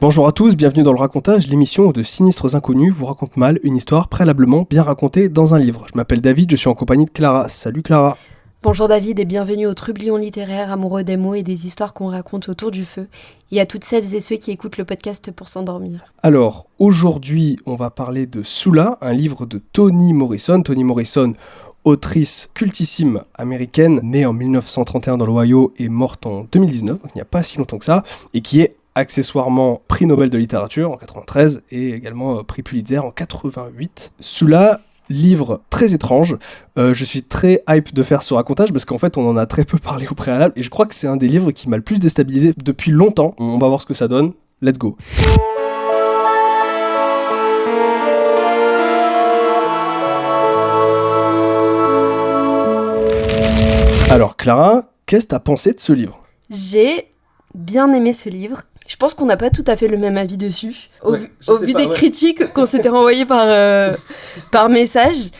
Bonjour à tous, bienvenue dans le racontage, l'émission où de sinistres inconnus vous racontent mal une histoire préalablement bien racontée dans un livre. Je m'appelle David, je suis en compagnie de Clara. Salut Clara. Bonjour David et bienvenue au trublion littéraire amoureux des mots et des histoires qu'on raconte autour du feu, et à toutes celles et ceux qui écoutent le podcast pour s'endormir. Alors, aujourd'hui, on va parler de Sula, un livre de Toni Morrison. Toni Morrison, autrice cultissime américaine, née en 1931 dans l'Ohio et morte en 2019, donc il n'y a pas si longtemps que ça, et qui est accessoirement prix Nobel de littérature en 93 et également prix Pulitzer en 88. Sula, livre très étrange. Je suis très hype de faire ce racontage parce qu'en fait on en a très peu parlé au préalable et je crois que c'est un des livres qui m'a le plus déstabilisé depuis longtemps. On va voir ce que ça donne. Let's go. Alors Clara, qu'est-ce que t'as pensé de ce livre ? J'ai bien aimé ce livre. Je pense qu'on n'a pas tout à fait le même avis dessus. Au vu des critiques qu'on s'était renvoyées par message,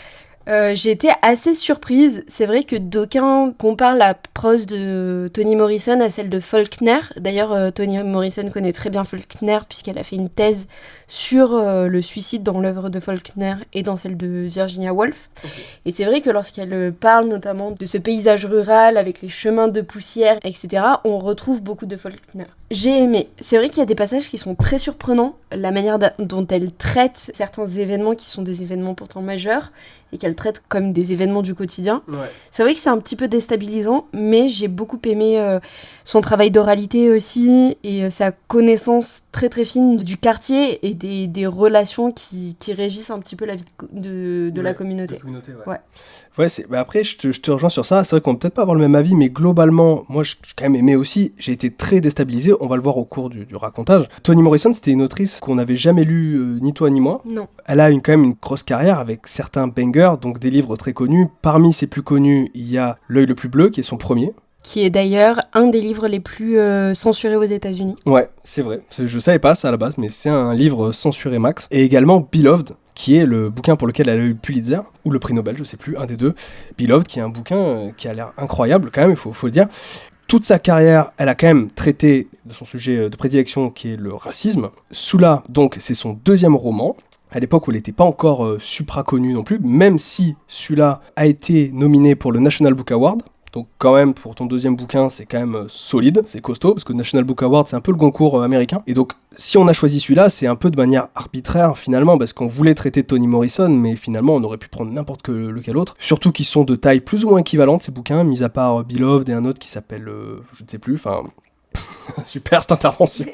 j'ai été assez surprise. C'est vrai que d'aucuns comparent la prose de Toni Morrison à celle de Faulkner. D'ailleurs, Toni Morrison connaît très bien Faulkner puisqu'elle a fait une thèse sur le suicide dans l'œuvre de Faulkner et dans celle de Virginia Woolf. Okay. Et c'est vrai que lorsqu'elle parle notamment de ce paysage rural avec les chemins de poussière, etc., on retrouve beaucoup de Faulkner. J'ai aimé. C'est vrai qu'il y a des passages qui sont très surprenants, la manière dont elle traite certains événements qui sont des événements pourtant majeurs et qu'elle traite comme des événements du quotidien. Ouais. C'est vrai que c'est un petit peu déstabilisant, mais j'ai beaucoup aimé son travail d'oralité aussi et sa connaissance très très fine du quartier et des relations qui régissent un petit peu la vie de la communauté. Ouais, après, je te rejoins sur ça. C'est vrai qu'on ne peut peut-être pas avoir le même avis, mais globalement, moi, j'ai quand même aimé aussi. J'ai été très déstabilisé. On va le voir au cours du racontage. Toni Morrison, c'était une autrice qu'on n'avait jamais lue, ni toi ni moi. Non. Elle a quand même une grosse carrière avec certains bangers, donc des livres très connus. Parmi ses plus connus, il y a L'œil le plus bleu, qui est son premier. Qui est d'ailleurs un des livres les plus censurés aux États-Unis. Ouais, c'est vrai. Je savais pas ça à la base, mais c'est un livre censuré max. Et également Beloved, qui est le bouquin pour lequel elle a eu le Pulitzer, ou le prix Nobel, je sais plus, un des deux. Beloved, qui est un bouquin qui a l'air incroyable, quand même, il faut le dire. Toute sa carrière, elle a quand même traité de son sujet de prédilection, qui est le racisme. Sula, donc, c'est son deuxième roman. À l'époque où elle n'était pas encore supra connue non plus, même si Sula a été nominé pour le National Book Award. Donc quand même, pour ton deuxième bouquin, c'est quand même solide, c'est costaud, parce que le National Book Award, c'est un peu le Goncourt américain. Et donc, si on a choisi celui-là, c'est un peu de manière arbitraire, finalement, parce qu'on voulait traiter Toni Morrison, mais finalement, on aurait pu prendre n'importe lequel autre. Surtout qu'ils sont de taille plus ou moins équivalente, ces bouquins, mis à part Beloved et un autre qui s'appelle, je ne sais plus, enfin... Super cette intervention.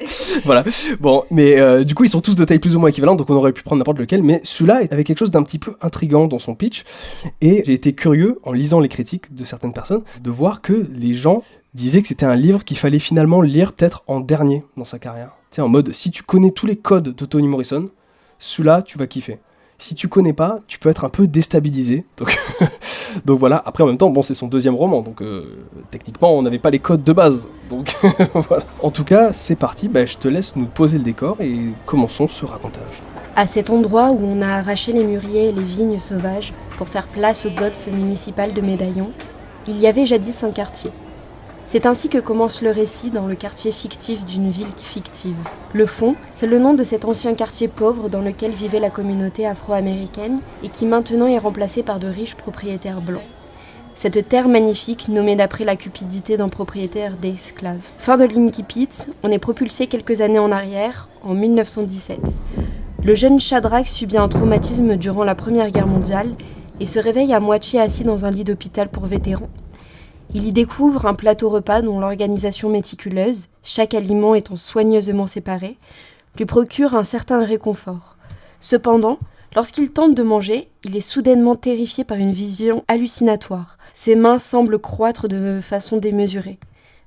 Voilà. Bon, mais du coup ils sont tous de taille plus ou moins équivalente, donc on aurait pu prendre n'importe lequel, mais celui-là avait quelque chose d'un petit peu intriguant dans son pitch, et j'ai été curieux en lisant les critiques de certaines personnes de voir que les gens disaient que c'était un livre qu'il fallait finalement lire peut-être en dernier dans sa carrière. Tu sais, en mode, si tu connais tous les codes de Toni Morrison, celui-là tu vas kiffer. Si tu connais pas, tu peux être un peu déstabilisé. Donc voilà, après en même temps, bon, c'est son deuxième roman, donc techniquement on n'avait pas les codes de base. Donc voilà. En tout cas, c'est parti, je te laisse nous poser le décor et commençons ce racontage. À cet endroit où on a arraché les mûriers et les vignes sauvages pour faire place au golfe municipal de Médaillon, il y avait jadis un quartier. C'est ainsi que commence le récit dans le quartier fictif d'une ville fictive. Le Fond, c'est le nom de cet ancien quartier pauvre dans lequel vivait la communauté afro-américaine et qui maintenant est remplacé par de riches propriétaires blancs. Cette terre magnifique nommée d'après la cupidité d'un propriétaire d'esclaves. Fin de l'incipit, on est propulsé quelques années en arrière, en 1917. Le jeune Shadrach subit un traumatisme durant la Première Guerre mondiale et se réveille à moitié assis dans un lit d'hôpital pour vétérans. Il y découvre un plateau repas dont l'organisation méticuleuse, chaque aliment étant soigneusement séparé, lui procure un certain réconfort. Cependant, lorsqu'il tente de manger, il est soudainement terrifié par une vision hallucinatoire. Ses mains semblent croître de façon démesurée.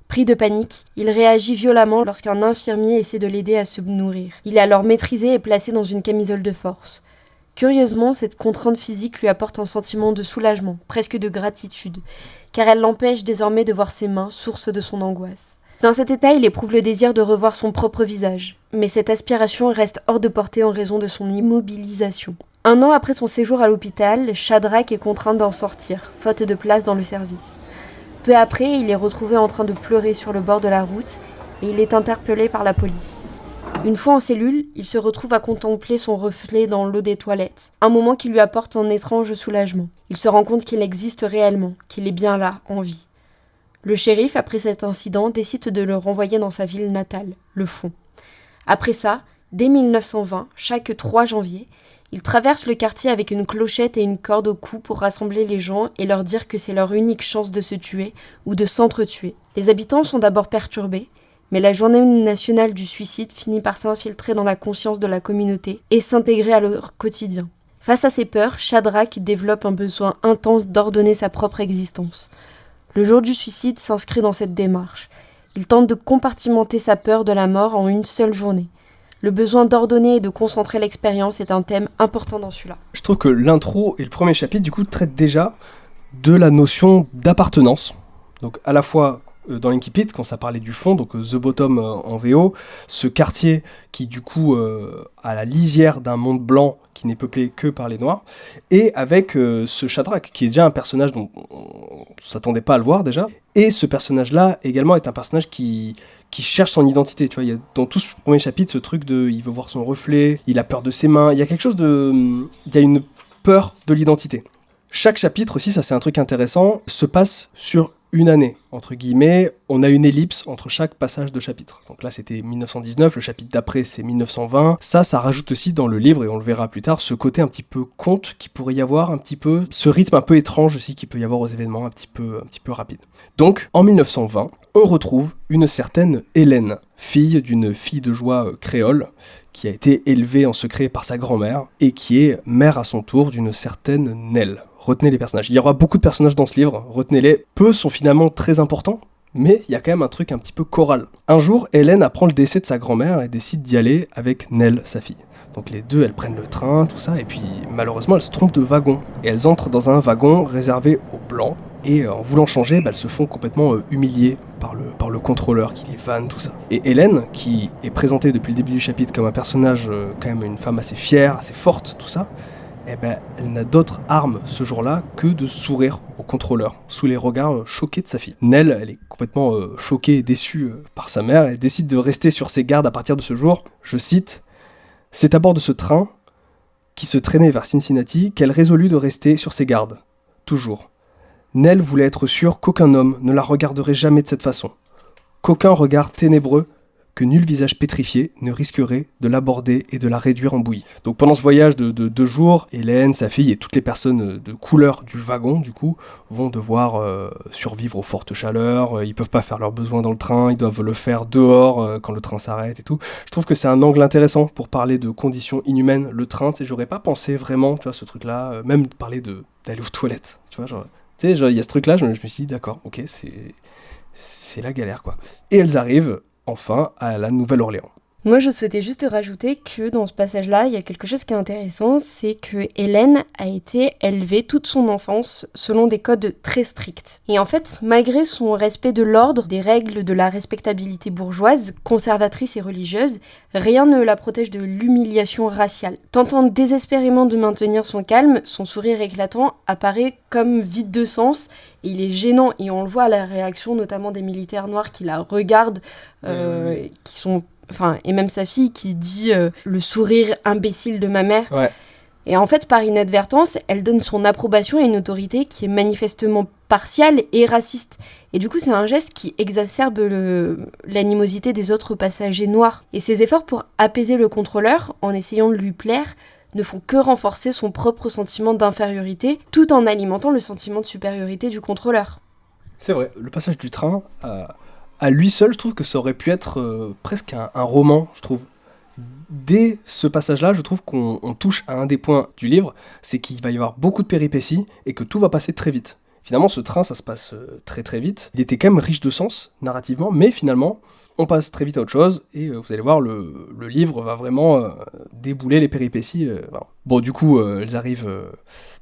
Pris de panique, il réagit violemment lorsqu'un infirmier essaie de l'aider à se nourrir. Il est alors maîtrisé et placé dans une camisole de force. Curieusement, cette contrainte physique lui apporte un sentiment de soulagement, presque de gratitude, car elle l'empêche désormais de voir ses mains, source de son angoisse. Dans cet état, il éprouve le désir de revoir son propre visage, mais cette aspiration reste hors de portée en raison de son immobilisation. 1 an après son séjour à l'hôpital, Shadrach est contraint d'en sortir, faute de place dans le service. Peu après, il est retrouvé en train de pleurer sur le bord de la route et il est interpellé par la police. Une fois en cellule, il se retrouve à contempler son reflet dans l'eau des toilettes, un moment qui lui apporte un étrange soulagement. Il se rend compte qu'il existe réellement, qu'il est bien là, en vie. Le shérif, après cet incident, décide de le renvoyer dans sa ville natale, le Fond. Après ça, dès 1920, chaque 3 janvier, il traverse le quartier avec une clochette et une corde au cou pour rassembler les gens et leur dire que c'est leur unique chance de se tuer ou de s'entretuer. Les habitants sont d'abord perturbés, mais la journée nationale du suicide finit par s'infiltrer dans la conscience de la communauté et s'intégrer à leur quotidien. Face à ces peurs, Shadrach développe un besoin intense d'ordonner sa propre existence. Le jour du suicide s'inscrit dans cette démarche. Il tente de compartimenter sa peur de la mort en une seule journée. Le besoin d'ordonner et de concentrer l'expérience est un thème important dans celui-là. Je trouve que l'intro et le premier chapitre, du coup, traitent déjà de la notion d'appartenance. Donc, à la fois dans l'Inkipit, quand ça parlait du fond, donc The Bottom en VO, ce quartier qui, du coup, a la lisière d'un monde blanc qui n'est peuplé que par les Noirs, et avec ce Shadrach, qui est déjà un personnage dont on ne s'attendait pas à le voir déjà, et ce personnage-là, également, est un personnage qui cherche son identité, tu vois, il y a dans tout ce premier chapitre ce truc de, il veut voir son reflet, il a peur de ses mains, il y a quelque chose de, il y a une peur de l'identité. Chaque chapitre aussi, ça c'est un truc intéressant, se passe sur une année, entre guillemets, on a une ellipse entre chaque passage de chapitre. Donc là c'était 1919, le chapitre d'après c'est 1920, ça rajoute aussi dans le livre, et on le verra plus tard, ce côté un petit peu conte qui pourrait y avoir, un petit peu, ce rythme un peu étrange aussi qui peut y avoir aux événements, un petit peu rapide. Donc en 1920, on retrouve une certaine Hélène, fille d'une fille de joie créole, qui a été élevée en secret par sa grand-mère, et qui est mère à son tour d'une certaine Nell. Retenez les personnages. Il y aura beaucoup de personnages dans ce livre, retenez-les. Peu sont finalement très importants, mais il y a quand même un truc un petit peu choral. Un jour, Hélène apprend le décès de sa grand-mère et décide d'y aller avec Nell, sa fille. Donc les deux, elles prennent le train, tout ça, et puis malheureusement, elles se trompent de wagon. Et elles entrent dans un wagon réservé aux Blancs, et en voulant changer, elles se font complètement humilier par le contrôleur qui les vanne, tout ça. Et Hélène, qui est présentée depuis le début du chapitre comme un personnage, quand même une femme assez fière, assez forte, tout ça, eh ben, elle n'a d'autre arme ce jour-là que de sourire au contrôleur, sous les regards choqués de sa fille. Nell, elle est complètement choquée et déçue par sa mère, elle décide de rester sur ses gardes à partir de ce jour. Je cite, « C'est à bord de ce train, qui se traînait vers Cincinnati, qu'elle résolut de rester sur ses gardes. Toujours. Nell voulait être sûre qu'aucun homme ne la regarderait jamais de cette façon, qu'aucun regard ténébreux, que nul visage pétrifié ne risquerait de l'aborder et de la réduire en bouillie. » Donc pendant ce voyage de 2 jours, Hélène, sa fille et toutes les personnes de couleur du wagon, du coup, vont devoir survivre aux fortes chaleurs, ils peuvent pas faire leurs besoins dans le train, ils doivent le faire dehors quand le train s'arrête et tout. Je trouve que c'est un angle intéressant pour parler de conditions inhumaines, le train, tu sais, j'aurais pas pensé vraiment, tu vois, ce truc-là, même parler d'aller aux toilettes, tu vois, genre, tu sais, il y a ce truc-là, je me suis dit, d'accord, ok, c'est la galère, quoi. Et elles arrivent enfin à la Nouvelle-Orléans. Moi, je souhaitais juste rajouter que dans ce passage-là, il y a quelque chose qui est intéressant, c'est que Hélène a été élevée toute son enfance selon des codes très stricts. Et en fait, malgré son respect de l'ordre, des règles de la respectabilité bourgeoise, conservatrice et religieuse, rien ne la protège de l'humiliation raciale. Tentant désespérément de maintenir son calme, son sourire éclatant apparaît comme vide de sens, et il est gênant, et on le voit à la réaction notamment des militaires noirs qui la regardent, qui sont... Enfin, et même sa fille qui dit le sourire imbécile de ma mère. Ouais. Et en fait, par inadvertance, elle donne son approbation à une autorité qui est manifestement partiale et raciste. Et du coup, c'est un geste qui exacerbe l'animosité des autres passagers noirs. Et ses efforts pour apaiser le contrôleur, en essayant de lui plaire, ne font que renforcer son propre sentiment d'infériorité, tout en alimentant le sentiment de supériorité du contrôleur. C'est vrai, le passage du train... À lui seul, je trouve que ça aurait pu être presque un roman, je trouve. Dès ce passage-là, je trouve qu'on touche à un des points du livre, c'est qu'il va y avoir beaucoup de péripéties et que tout va passer très vite. Finalement, ce train, ça se passe très très vite. Il était quand même riche de sens, narrativement, mais finalement, on passe très vite à autre chose, et vous allez voir, le livre va vraiment débouler les péripéties. Bon, du coup, elles arrivent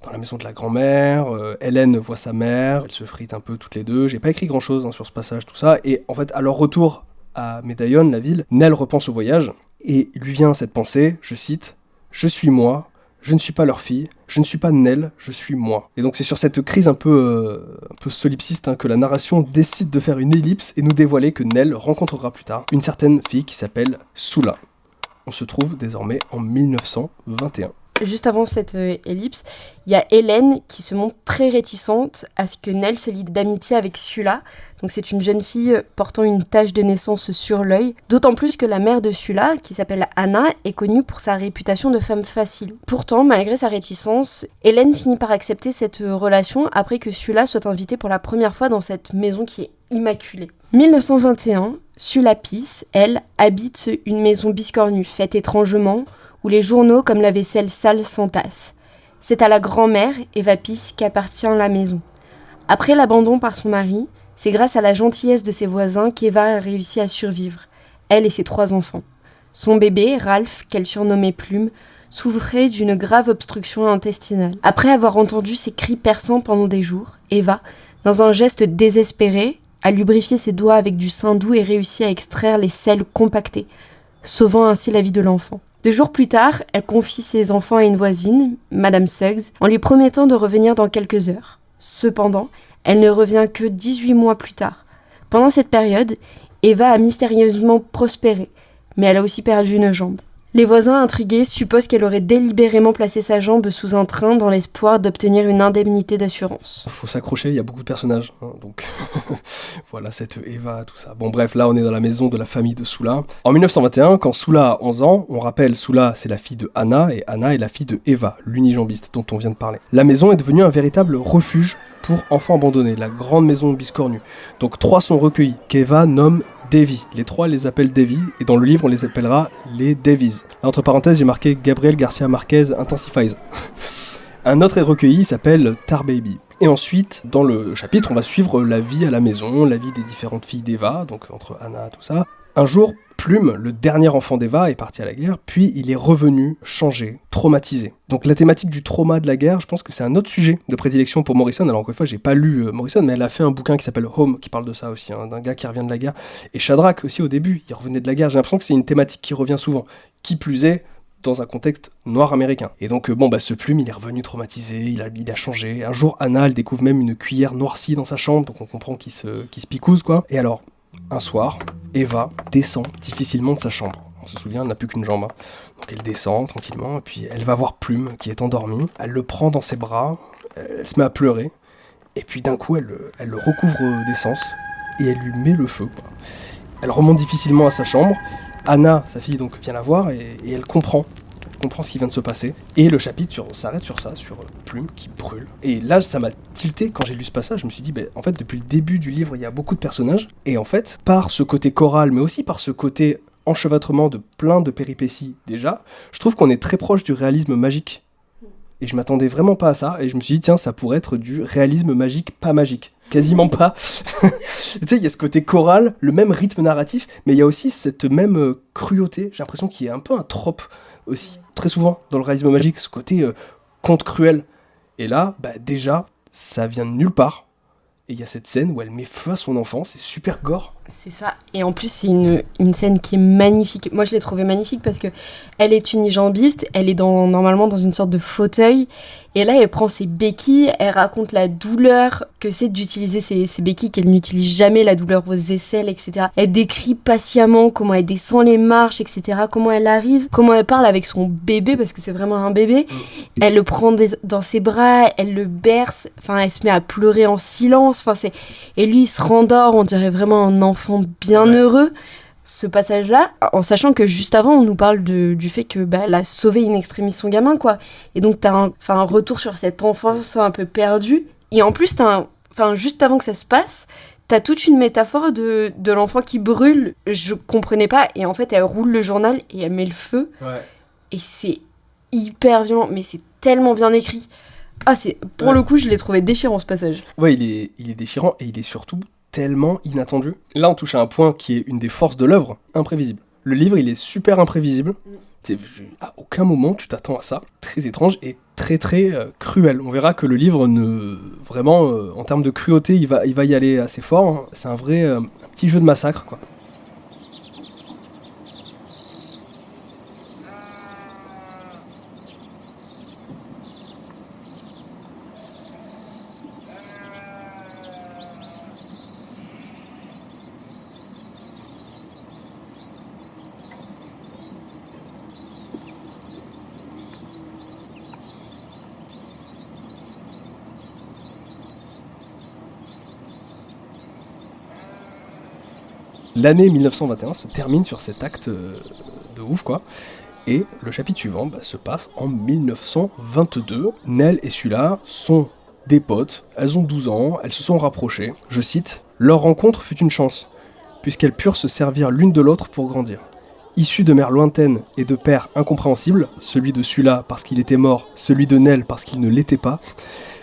dans la maison de la grand-mère, Hélène voit sa mère, elles se fritent un peu toutes les deux. J'ai pas écrit grand-chose sur ce passage, tout ça, et en fait, à leur retour à Medallion, la ville, Nell repense au voyage, et lui vient cette pensée, je cite, « Je suis moi, je ne suis pas leur fille, je ne suis pas Nell, je suis moi. » Et donc c'est sur cette crise un peu solipsiste que la narration décide de faire une ellipse et nous dévoiler que Nell rencontrera plus tard une certaine fille qui s'appelle Sula. On se trouve désormais en 1921. Juste avant cette ellipse, il y a Hélène qui se montre très réticente à ce que Nell se lie d'amitié avec Sula. Donc c'est une jeune fille portant une tache de naissance sur l'œil. D'autant plus que la mère de Sula, qui s'appelle Anna, est connue pour sa réputation de femme facile. Pourtant, malgré sa réticence, Hélène finit par accepter cette relation après que Sula soit invitée pour la première fois dans cette maison qui est immaculée. 1921, Sula Peace, elle, habite une maison biscornue, faite étrangement, où les journaux comme la vaisselle sale s'entassent. C'est à la grand-mère, Eva Peace, qu'appartient la maison. Après l'abandon par son mari, c'est grâce à la gentillesse de ses voisins qu'Eva a réussi à survivre, elle et ses 3 enfants. Son bébé, Ralph, qu'elle surnommait Plume, souffrait d'une grave obstruction intestinale. Après avoir entendu ses cris perçants pendant des jours, Eva, dans un geste désespéré, a lubrifié ses doigts avec du sein doux et réussi à extraire les selles compactées, sauvant ainsi la vie de l'enfant. 2 jours plus tard, elle confie ses enfants à une voisine, Madame Suggs, en lui promettant de revenir dans quelques heures. Cependant, elle ne revient que 18 mois plus tard. Pendant cette période, Eva a mystérieusement prospéré, mais elle a aussi perdu une jambe. Les voisins intrigués supposent qu'elle aurait délibérément placé sa jambe sous un train dans l'espoir d'obtenir une indemnité d'assurance. Faut s'accrocher, il y a beaucoup de personnages, hein, donc voilà cette Eva, tout ça. Bon bref, là on est dans la maison de la famille de Sula. En 1921, quand Sula a 11 ans, on rappelle Sula c'est la fille de Anna, et Anna est la fille de Eva, l'unijambiste dont on vient de parler. La maison est devenue un véritable refuge pour enfants abandonnés, la grande maison biscornue. Donc 3 sont recueillis, qu'Eva nomme Davy. Les 3 les appellent Davy, et dans le livre on les appellera les Davies. Là, entre parenthèses, j'ai marqué Gabriel Garcia Marquez Intensifies. Un autre est recueilli, il s'appelle Tar Baby. Et ensuite, dans le chapitre, on va suivre la vie à la maison, la vie des différentes filles d'Eva, donc entre Anna, tout ça. Un jour, Plume, le dernier enfant d'Eva, est parti à la guerre, puis il est revenu, changé, traumatisé. Donc la thématique du trauma de la guerre, je pense que c'est un autre sujet de prédilection pour Morrison. Alors encore une fois, j'ai pas lu Morrison, mais elle a fait un bouquin qui s'appelle Home, qui parle de ça aussi, hein, d'un gars qui revient de la guerre. Et Shadrach aussi au début, il revenait de la guerre. J'ai l'impression que c'est une thématique qui revient souvent. Qui plus est, dans un contexte noir américain. Et donc ce Plume, il est revenu traumatisé, il a changé. Un jour, Anna, elle découvre même une cuillère noircie dans sa chambre, donc on comprend qu'il se picouse, quoi. Et alors, un soir, Eva descend difficilement de sa chambre. On se souvient, elle n'a plus qu'une jambe. Hein. Donc elle descend tranquillement, et puis elle va voir Plume, qui est endormi. Elle le prend dans ses bras, elle se met à pleurer, et puis d'un coup, elle le recouvre d'essence, et elle lui met le feu, quoi. Elle remonte difficilement à sa chambre. Anna, sa fille, donc vient la voir, et elle comprend ce qui vient de se passer. Et le chapitre s'arrête sur ça, sur Plume qui brûle. Et là, ça m'a tilté quand j'ai lu ce passage. Je me suis dit, en fait, depuis le début du livre, il y a beaucoup de personnages. Et en fait, par ce côté choral, mais aussi par ce côté enchevêtrement de plein de péripéties déjà, je trouve qu'on est très proche du réalisme magique. Et je m'attendais vraiment pas à ça. Et je me suis dit, tiens, ça pourrait être du réalisme magique, pas magique. Quasiment pas. Tu sais, il y a ce côté choral, le même rythme narratif, mais il y a aussi cette même cruauté. J'ai l'impression qu'il y a un peu un trope aussi, très souvent, dans le réalisme magique, ce côté conte cruel. Et là, déjà, ça vient de nulle part. Et il y a cette scène où elle met feu à son enfant, c'est super gore. C'est ça, et en plus c'est une scène qui est magnifique. Moi je l'ai trouvée magnifique parce que elle est unijambiste, elle est normalement dans une sorte de fauteuil, et là elle prend ses béquilles, elle raconte la douleur que c'est d'utiliser ces béquilles, qu'elle n'utilise jamais, la douleur aux aisselles, etc. Elle décrit patiemment comment elle descend les marches, etc. Comment elle arrive, comment elle parle avec son bébé, parce que c'est vraiment un bébé. Elle le prend dans ses bras, elle le berce, enfin elle se met à pleurer en silence, et lui il se rendort, on dirait vraiment un enfant bien heureux. Ce passage-là, en sachant que juste avant, on nous parle du fait que elle a sauvé in extremis son gamin, quoi. Et donc t'as un retour sur cette enfance un peu perdue. Et en plus, juste avant que ça se passe, t'as toute une métaphore de l'enfant qui brûle. Je comprenais pas. Et en fait, elle roule le journal et elle met le feu. Ouais. Et c'est hyper violent, mais c'est tellement bien écrit. Pour le coup, je l'ai trouvé déchirant, ce passage. Ouais, il est déchirant, et il est surtout tellement inattendu. Là, on touche à un point qui est une des forces de l'œuvre, imprévisible. Le livre, il est super imprévisible. À aucun moment, tu t'attends à ça. Très étrange et très très cruel. On verra que le livre, vraiment, en termes de cruauté, il va y aller assez fort. Hein. C'est un vrai un petit jeu de massacre, quoi. L'année 1921 se termine sur cet acte de ouf, quoi. Et le chapitre suivant se passe en 1922. Nell et Sula sont des potes, elles ont 12 ans, elles se sont rapprochées. Je cite, « Leur rencontre fut une chance, puisqu'elles purent se servir l'une de l'autre pour grandir. Issues de mères lointaines et de pères incompréhensibles, celui de Sula parce qu'il était mort, celui de Nell parce qu'il ne l'était pas,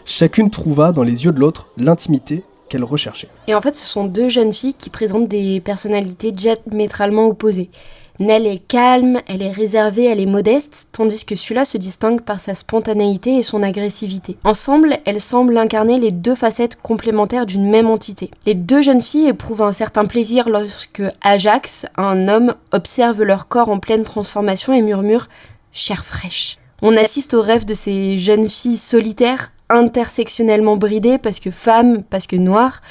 chacune trouva dans les yeux de l'autre l'intimité qu'elle recherchait. » Et en fait, ce sont deux jeunes filles qui présentent des personnalités diamétralement opposées. Nell est calme, elle est réservée, elle est modeste, tandis que Sula se distingue par sa spontanéité et son agressivité. Ensemble, elles semblent incarner les deux facettes complémentaires d'une même entité. Les deux jeunes filles éprouvent un certain plaisir lorsque Ajax, un homme, observe leur corps en pleine transformation et murmure « chair fraîche ». On assiste au rêve de ces jeunes filles solitaires, intersectionnellement bridées parce que femmes, parce que noires.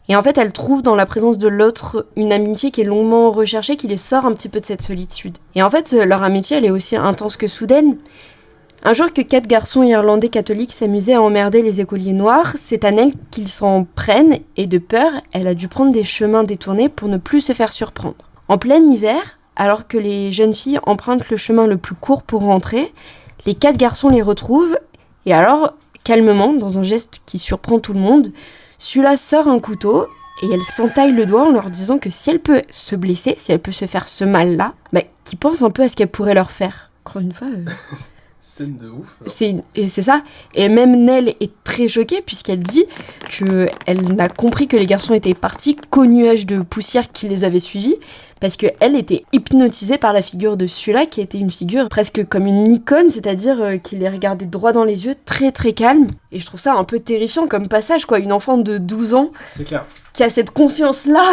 Et en fait, elles trouvent dans la présence de l'autre une amitié qui est longuement recherchée, qui les sort un petit peu de cette solitude. Et en fait, leur amitié, elle est aussi intense que soudaine. Un jour que 4 garçons irlandais catholiques s'amusaient à emmerder les écoliers noirs, c'est à Nell qu'ils s'en prennent, et de peur, elle a dû prendre des chemins détournés pour ne plus se faire surprendre. En plein hiver, alors que les jeunes filles empruntent le chemin le plus court pour rentrer, les 4 garçons les retrouvent, et alors, calmement, dans un geste qui surprend tout le monde, Sula sort un couteau et elle s'entaille le doigt en leur disant que si elle peut se blesser, si elle peut se faire ce mal-là, qu'ils pensent un peu à ce qu'elle pourrait leur faire. Encore une fois... Scène de ouf. Et c'est ça. Et même Nell est très choquée puisqu'elle dit qu'elle n'a compris que les garçons étaient partis qu'au nuage de poussière qui les avait suivis parce qu'elle était hypnotisée par la figure de Sula qui était une figure presque comme une icône, c'est-à-dire qu'il les regardait droit dans les yeux, très très calme. Et je trouve ça un peu terrifiant comme passage, quoi. Une enfant de 12 ans c'est clair. Qui a cette conscience-là.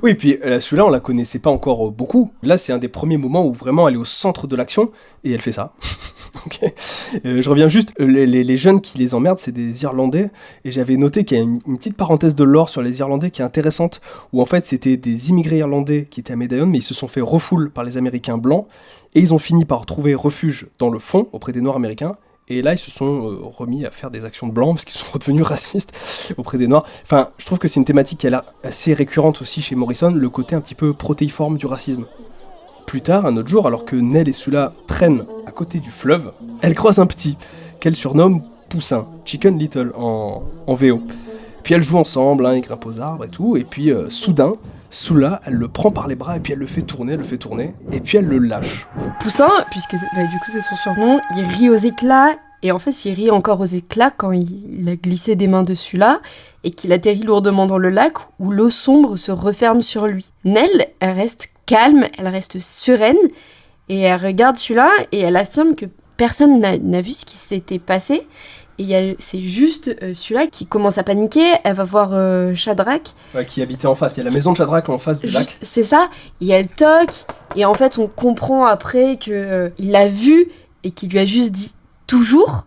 Oui, puis Sula, on la connaissait pas encore beaucoup. Là, c'est un des premiers moments où vraiment elle est au centre de l'action et elle fait ça. Okay. Je reviens juste, les jeunes qui les emmerdent, c'est des Irlandais, et j'avais noté qu'il y a une petite parenthèse de lore sur les Irlandais qui est intéressante, où en fait c'était des immigrés irlandais qui étaient à Medallion, mais ils se sont fait refoule par les Américains blancs, et ils ont fini par trouver refuge dans le fond, auprès des Noirs américains, et là ils se sont remis à faire des actions de blancs, parce qu'ils sont redevenus racistes auprès des Noirs. Enfin, je trouve que c'est une thématique qui a l'air assez récurrente aussi chez Morrison, le côté un petit peu protéiforme du racisme. Plus tard, un autre jour, alors que Nell et Sula traînent à côté du fleuve, elle croise un petit, qu'elle surnomme Poussin, Chicken Little en VO. Puis elles jouent ensemble, ils grimpent aux arbres et tout, et puis soudain, Sula, elle le prend par les bras et puis elle le fait tourner, et puis elle le lâche. Poussin, puisque du coup c'est son surnom, il rit aux éclats, et en fait il rit encore aux éclats quand il a glissé des mains de Sula, et qu'il atterrit lourdement dans le lac où l'eau sombre se referme sur lui. Nell, elle reste calme, elle reste sereine, et elle regarde Sula, et elle affirme que personne n'a vu ce qui s'était passé, et c'est juste Sula qui commence à paniquer, elle va voir Shadrach. Ouais, qui habitait en face, il y a la maison de Shadrach en face du lac. C'est ça, et elle toque, et en fait on comprend après qu'il l'a vu, et qu'il lui a juste dit « toujours ».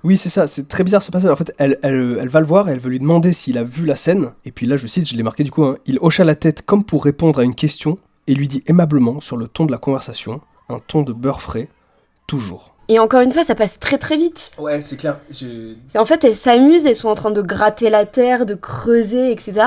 Oui, c'est ça, c'est très bizarre ce passage. En fait, elle va le voir et elle veut lui demander s'il a vu la scène. Et puis là, je cite, je l'ai marqué du coup, il hocha la tête comme pour répondre à une question et lui dit aimablement, sur le ton de la conversation, un ton de beurre frais, toujours. Et encore une fois, ça passe très très vite. Ouais, c'est clair. Et en fait, elles s'amusent, elles sont en train de gratter la terre, de creuser, etc.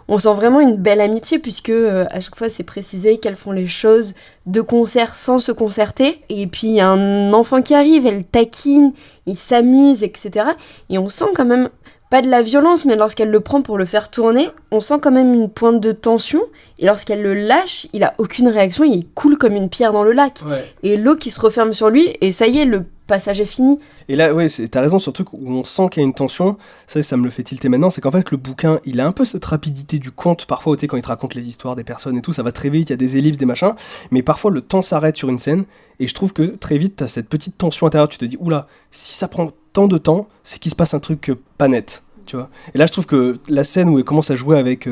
On sent vraiment une belle amitié puisque à chaque fois, c'est précisé qu'elles font les choses de concert sans se concerter. Et puis, il y a un enfant qui arrive, elle taquine, il s'amuse, etc. Et on sent quand même, pas de la violence, mais lorsqu'elle le prend pour le faire tourner, on sent quand même une pointe de tension. Et lorsqu'elle le lâche, il a aucune réaction, il coule comme une pierre dans le lac. Ouais. Et l'eau qui se referme sur lui, et ça y est, le passage est fini. Et là, ouais, t'as raison sur le truc où on sent qu'il y a une tension. Ça me le fait tilter maintenant, c'est qu'en fait, le bouquin, il a un peu cette rapidité du conte. Parfois, quand il te raconte les histoires des personnes et tout, ça va très vite, il y a des ellipses, des machins. Mais parfois, le temps s'arrête sur une scène. Et je trouve que très vite, t'as cette petite tension intérieure. Tu te dis, oula, si ça prend tant de temps, c'est qu'il se passe un truc pas net. Tu vois. Et là, je trouve que la scène où elle commence à jouer avec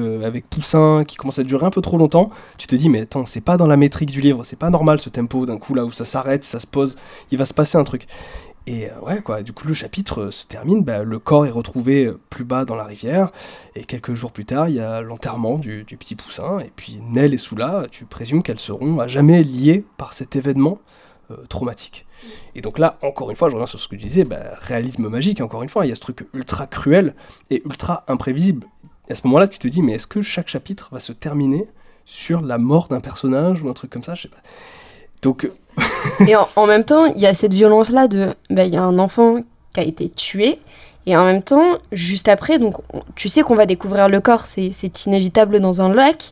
Poussin, qui commence à durer un peu trop longtemps, tu te dis, mais attends, c'est pas dans la métrique du livre, c'est pas normal ce tempo d'un coup là où ça s'arrête, ça se pose, il va se passer un truc. Et ouais, quoi, du coup, le chapitre se termine, le corps est retrouvé plus bas dans la rivière, et quelques jours plus tard, il y a l'enterrement du petit Poussin, et puis Nell et Sula, tu présumes qu'elles seront à jamais liées par cet événement traumatique. Et donc là, encore une fois, je reviens sur ce que tu disais, réalisme magique, encore une fois, il y a ce truc ultra cruel et ultra imprévisible. Et à ce moment-là, tu te dis, mais est-ce que chaque chapitre va se terminer sur la mort d'un personnage ou un truc comme ça, je sais pas. Donc... Et en même temps, il y a cette violence-là il y a un enfant qui a été tué, et en même temps, juste après, donc, tu sais qu'on va découvrir le corps, c'est inévitable dans un lac,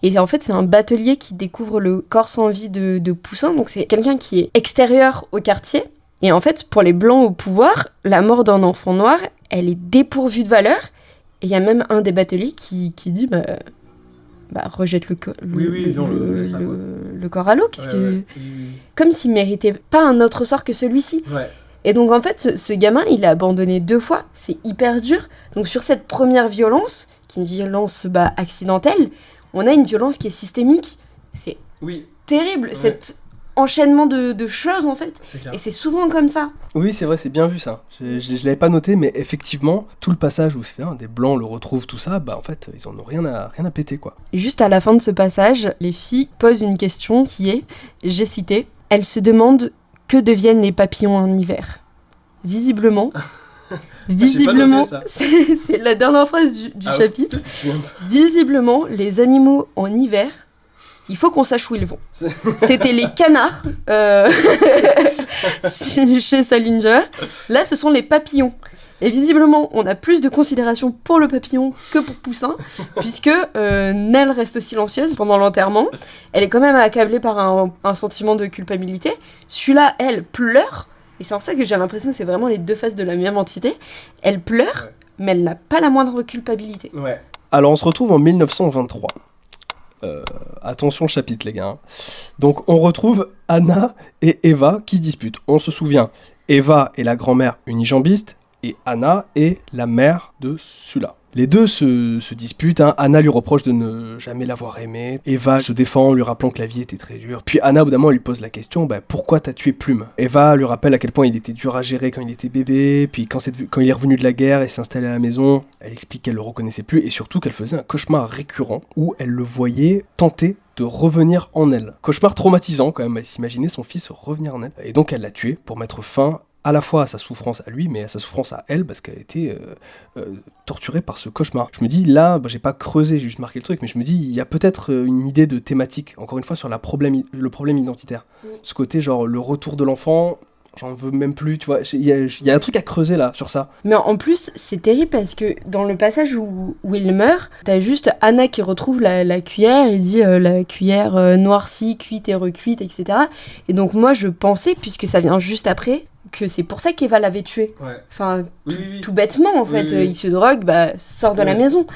et en fait, c'est un batelier qui découvre le corps sans vie de Poussin, donc c'est quelqu'un qui est extérieur au quartier, et en fait, pour les Blancs au pouvoir, la mort d'un enfant noir, elle est dépourvue de valeur, et il y a même un des bateliers qui dit, rejette le corps à l'eau, comme s'il méritait pas un autre sort que celui-ci. Ouais. Et donc en fait, ce gamin, il est abandonné 2 fois, c'est hyper dur. Donc sur cette première violence, qui est une violence accidentelle, on a une violence qui est systémique. C'est terrible, cet enchaînement de choses en fait. Et c'est souvent comme ça. Oui, c'est vrai, c'est bien vu ça. Je l'avais pas noté, mais effectivement, tout le passage où des Blancs le retrouvent, tout ça, en fait, ils en ont rien à péter, quoi. Et juste à la fin de ce passage, les filles posent une question qui est, j'ai cité, elles se demandent que deviennent les papillons en hiver. Visiblement, c'est la dernière phrase du chapitre. Visiblement, les animaux en hiver, il faut qu'on sache où ils vont. C'était les canards chez Salinger. Là, ce sont les papillons. Et visiblement, on a plus de considération pour le papillon que pour Poussin, puisque Nell reste silencieuse pendant l'enterrement. Elle est quand même accablée par un sentiment de culpabilité. Celui-là, elle pleure. Et c'est en ça que j'ai l'impression que c'est vraiment les deux faces de la même entité. Elle pleure, mais elle n'a pas la moindre culpabilité. Ouais. Alors, on se retrouve en 1923. Attention chapitre les gars. Donc on retrouve Anna et Eva qui se disputent. On se souvient, Eva est la grand-mère unijambiste et Anna est la mère de Sula. Les deux se disputent, Anna lui reproche de ne jamais l'avoir aimé, Eva se défend en lui rappelant que la vie était très dure. Puis Anna au bout d'un moment lui pose la question, pourquoi t'as tué Plume ? Eva lui rappelle à quel point il était dur à gérer quand il était bébé, puis quand il est revenu de la guerre et s'est installé à la maison, elle explique qu'elle le reconnaissait plus et surtout qu'elle faisait un cauchemar récurrent où elle le voyait tenter de revenir en elle. Cauchemar traumatisant quand même, elle s'imaginait son fils revenir en elle. Et donc elle l'a tué pour mettre fin à la fois à sa souffrance à lui, mais à sa souffrance à elle, parce qu'elle était torturée par ce cauchemar. Je me dis, là, j'ai pas creusé, j'ai juste marqué le truc, mais je me dis, il y a peut-être une idée de thématique, encore une fois, sur le problème identitaire. Ce côté, genre, le retour de l'enfant, j'en veux même plus, tu vois, il y a un truc à creuser, là, sur ça. Mais en plus, c'est terrible, parce que dans le passage où il meurt, t'as juste Anna qui retrouve la cuillère, il dit la cuillère noircie, cuite et recuite, etc. Et donc moi, je pensais, puisque ça vient juste après, que c'est pour ça qu'Eva l'avait tué. Ouais. Enfin, tout bêtement, en fait. Il se drogue, sort de la maison.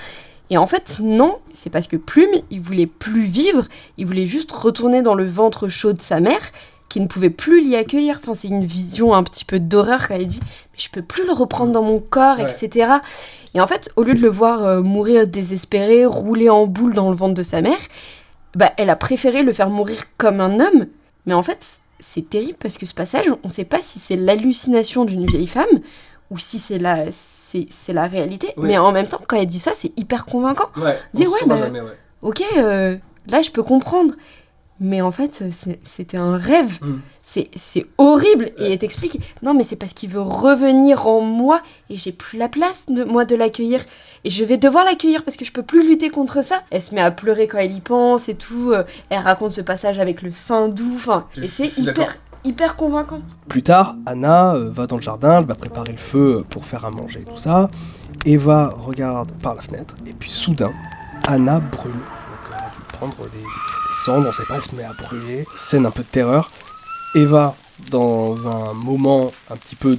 Et en fait, non, c'est parce que Plume, il voulait plus vivre, il voulait juste retourner dans le ventre chaud de sa mère, qui ne pouvait plus l'y accueillir. Enfin, c'est une vision un petit peu d'horreur quand elle dit « Mais je peux plus le reprendre dans mon corps, etc. » Et en fait, au lieu de le voir mourir désespéré, rouler en boule dans le ventre de sa mère, elle a préféré le faire mourir comme un homme. Mais en fait, c'est terrible parce que ce passage, on ne sait pas si c'est l'hallucination d'une vieille femme ou si c'est la réalité. Oui. Mais en même temps, quand elle dit ça, c'est hyper convaincant. Ouais, ok, là, je peux comprendre. Mais en fait, c'était un rêve. C'est horrible. Et elle t'explique, non, mais c'est parce qu'il veut revenir en moi et j'ai plus la place de l'accueillir. Et je vais devoir l'accueillir parce que je peux plus lutter contre ça. Elle se met à pleurer quand elle y pense et tout. Elle raconte ce passage avec le sein doux. Et c'est hyper convaincant. Plus tard, Anna va dans le jardin, elle va préparer le feu pour faire à manger et tout ça. Eva regarde par la fenêtre et puis soudain, Anna brûle. Donc elle a dû prendre des cendres, on sait pas, elle se met à brûler. Scène un peu de terreur. Eva, dans un moment un petit peu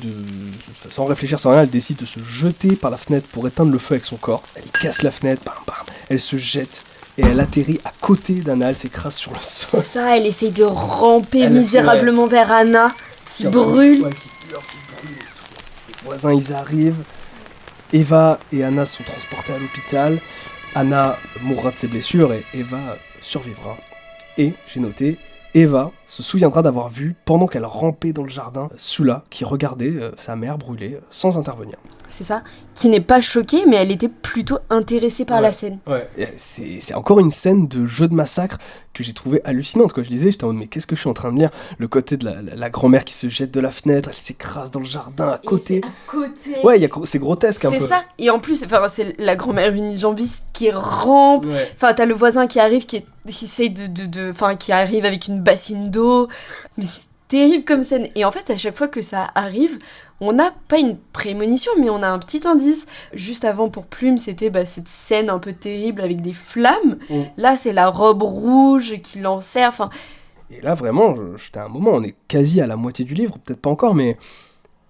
sans réfléchir, sans rien, elle décide de se jeter par la fenêtre pour éteindre le feu avec son corps. Elle casse la fenêtre, bam, bam, elle se jette et elle atterrit à côté d'Anna, elle s'écrase sur le sol. C'est ça, elle essaye de ramper misérablement vers Anna, qui brûle. Ouais, qui pleure, qui brûle. Les voisins, ils arrivent. Eva et Anna sont transportées à l'hôpital. Anna mourra de ses blessures et Eva survivra. Et, j'ai noté, Eva se souviendra d'avoir vu, pendant qu'elle rampait dans le jardin, Sula qui regardait sa mère brûler sans intervenir. C'est ça, qui n'est pas choquée, mais elle était plutôt intéressée par la scène. Ouais. Et c'est encore une scène de jeu de massacre que j'ai trouvé hallucinante. Quand je disais, j'étais en mode, mais qu'est-ce que je suis en train de lire ? Le côté de la grand-mère qui se jette de la fenêtre, elle s'écrase dans le jardin à côté. Et c'est à côté. Ouais, c'est grotesque un peu. C'est ça, et en plus, c'est la grand-mère unijambiste qui rampe. Ouais. Enfin, t'as le voisin qui arrive, qui essaye qui arrive avec une bassine d'eau. Mais c'est terrible comme scène. Et en fait, à chaque fois que ça arrive, on n'a pas une prémonition, mais on a un petit indice. Juste avant, pour Plume, c'était cette scène un peu terrible avec des flammes. Là, c'est la robe rouge qui l'enserre. Enfin... Et là, vraiment, j'étais à un moment, on est quasi à la moitié du livre, peut-être pas encore, mais...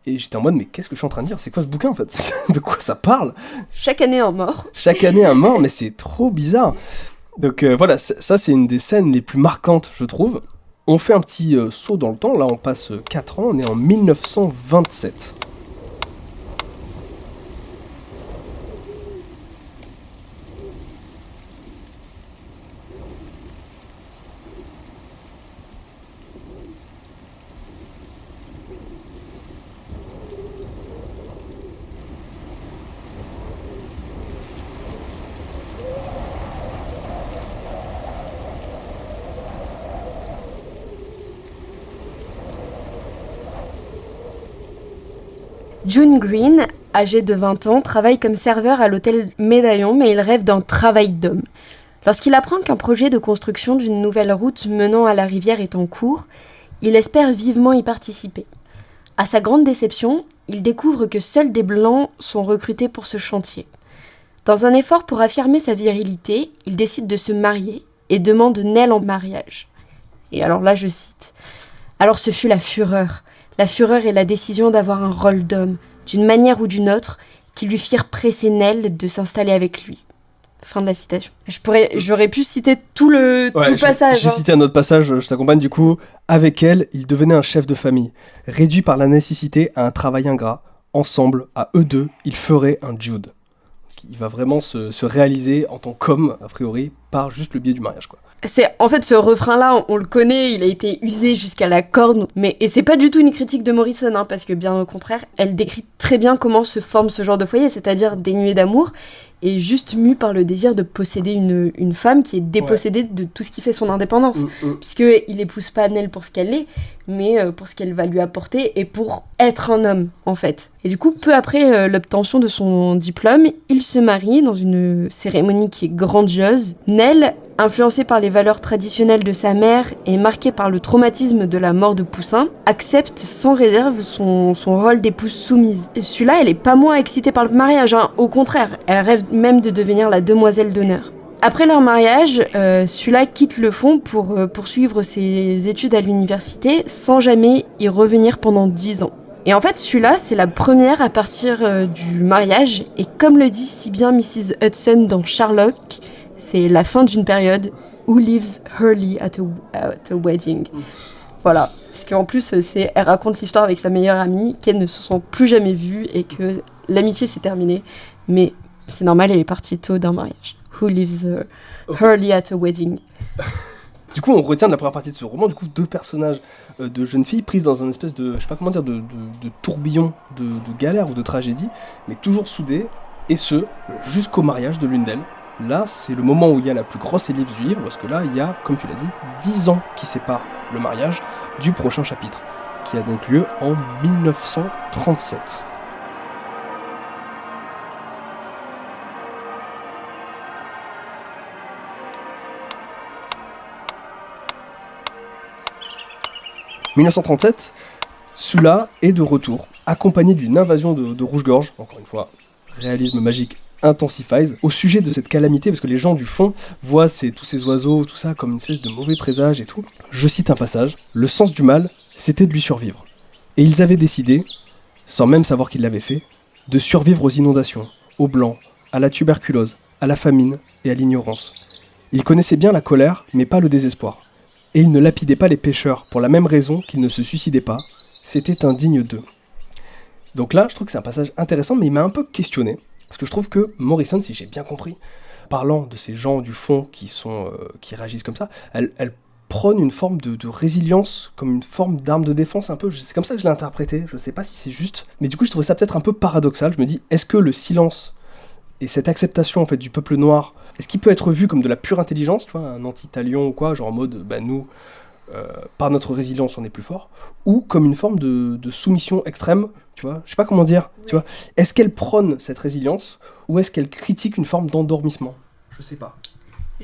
Et j'étais en mode, mais qu'est-ce que je suis en train de dire ? C'est quoi ce bouquin, en fait ? De quoi ça parle ? Chaque année un mort. Chaque année un mort, mais c'est trop bizarre. Donc voilà, ça c'est une des scènes les plus marquantes, je trouve. On fait un petit saut dans le temps, là on passe 4 ans, on est en 1927. June Green, âgé de 20 ans, travaille comme serveur à l'hôtel Médaillon, mais il rêve d'un travail d'homme. Lorsqu'il apprend qu'un projet de construction d'une nouvelle route menant à la rivière est en cours, il espère vivement y participer. À sa grande déception, il découvre que seuls des Blancs sont recrutés pour ce chantier. Dans un effort pour affirmer sa virilité, il décide de se marier et demande Nell en mariage. Et alors là, je cite. « Alors ce fut la fureur. La fureur et la décision d'avoir un rôle d'homme, d'une manière ou d'une autre, qui lui firent presser Nell de s'installer avec lui. » Fin de la citation. J'aurais pu citer tout le passage. J'ai cité un autre passage, je t'accompagne du coup. Avec elle, il devenait un chef de famille. Réduit par la nécessité à un travail ingrat, ensemble, à eux deux, ils feraient un Jude. Il va vraiment se réaliser en tant qu'homme, a priori, par juste le biais du mariage, quoi. En fait, ce refrain-là, on le connaît, il a été usé jusqu'à la corde, et c'est pas du tout une critique de Morrison, parce que bien au contraire, elle décrit très bien comment se forme ce genre de foyer, c'est-à-dire dénué d'amour, et juste mu par le désir de posséder une femme qui est dépossédée de tout ce qui fait son indépendance. Puisqu'il épouse pas Nell pour ce qu'elle est, mais pour ce qu'elle va lui apporter et pour être un homme, en fait. Et du coup, peu après l'obtention de son diplôme, il se marie dans une cérémonie qui est grandiose. Nell, influencée par les valeurs traditionnelles de sa mère et marquée par le traumatisme de la mort de Poussin, accepte sans réserve son rôle d'épouse soumise. Et celui-là, elle est pas moins excitée par le mariage, au contraire, elle rêve même de devenir la demoiselle d'honneur. Après leur mariage, Sula quitte le fond pour poursuivre ses études à l'université sans jamais y revenir pendant 10 ans. Et en fait, Sula, c'est la première à partir du mariage, et comme le dit si bien Mrs. Hudson dans Sherlock, c'est la fin d'une période. Who lives early at a wedding. Voilà. Parce qu'en plus, elle raconte l'histoire avec sa meilleure amie, qu'elles ne se sont plus jamais vues et que l'amitié s'est terminée. Mais c'est normal, elle est partie tôt d'un mariage. Who lives early at a wedding. Du coup, on retient de la première partie de ce roman, du coup, 2 personnages de jeunes filles prises dans un espèce de, je sais pas comment dire, de tourbillon de galère ou de tragédie, mais toujours soudées, et ce, jusqu'au mariage de l'une d'elles. Là, c'est le moment où il y a la plus grosse ellipse du livre, parce que là, il y a, comme tu l'as dit, 10 ans qui séparent le mariage du prochain chapitre, qui a donc lieu en 1937. « 1937, Sula est de retour, accompagné d'une invasion de rouge-gorge, encore une fois, réalisme magique intensifies, au sujet de cette calamité, parce que les gens du fond voient tous ces oiseaux, tout ça, comme une espèce de mauvais présage et tout. Je cite un passage, « Le sens du mal, c'était de lui survivre. Et ils avaient décidé, sans même savoir qu'ils l'avaient fait, de survivre aux inondations, aux blancs, à la tuberculose, à la famine et à l'ignorance. Ils connaissaient bien la colère, mais pas le désespoir. Et ils ne lapidaient pas les pécheurs pour la même raison qu'ils ne se suicidaient pas. C'était indigne d'eux. » Donc là, je trouve que c'est un passage intéressant, mais il m'a un peu questionné. Parce que je trouve que Morrison, si j'ai bien compris, parlant de ces gens du fond qui réagissent comme ça, elle prône une forme de résilience, comme une forme d'arme de défense un peu. C'est comme ça que je l'ai interprété, je sais pas si c'est juste. Mais du coup, je trouvais ça peut-être un peu paradoxal. Je me dis, est-ce que le silence et cette acceptation en fait du peuple noir, est-ce qu'il peut être vu comme de la pure intelligence, tu vois, un anti-talion ou quoi, genre en mode, nous, par notre résilience, on est plus fort, ou comme une forme de soumission extrême, tu vois, je sais pas comment dire, tu vois. Est-ce qu'elle prône cette résilience, ou est-ce qu'elle critique une forme d'endormissement ? Je sais pas.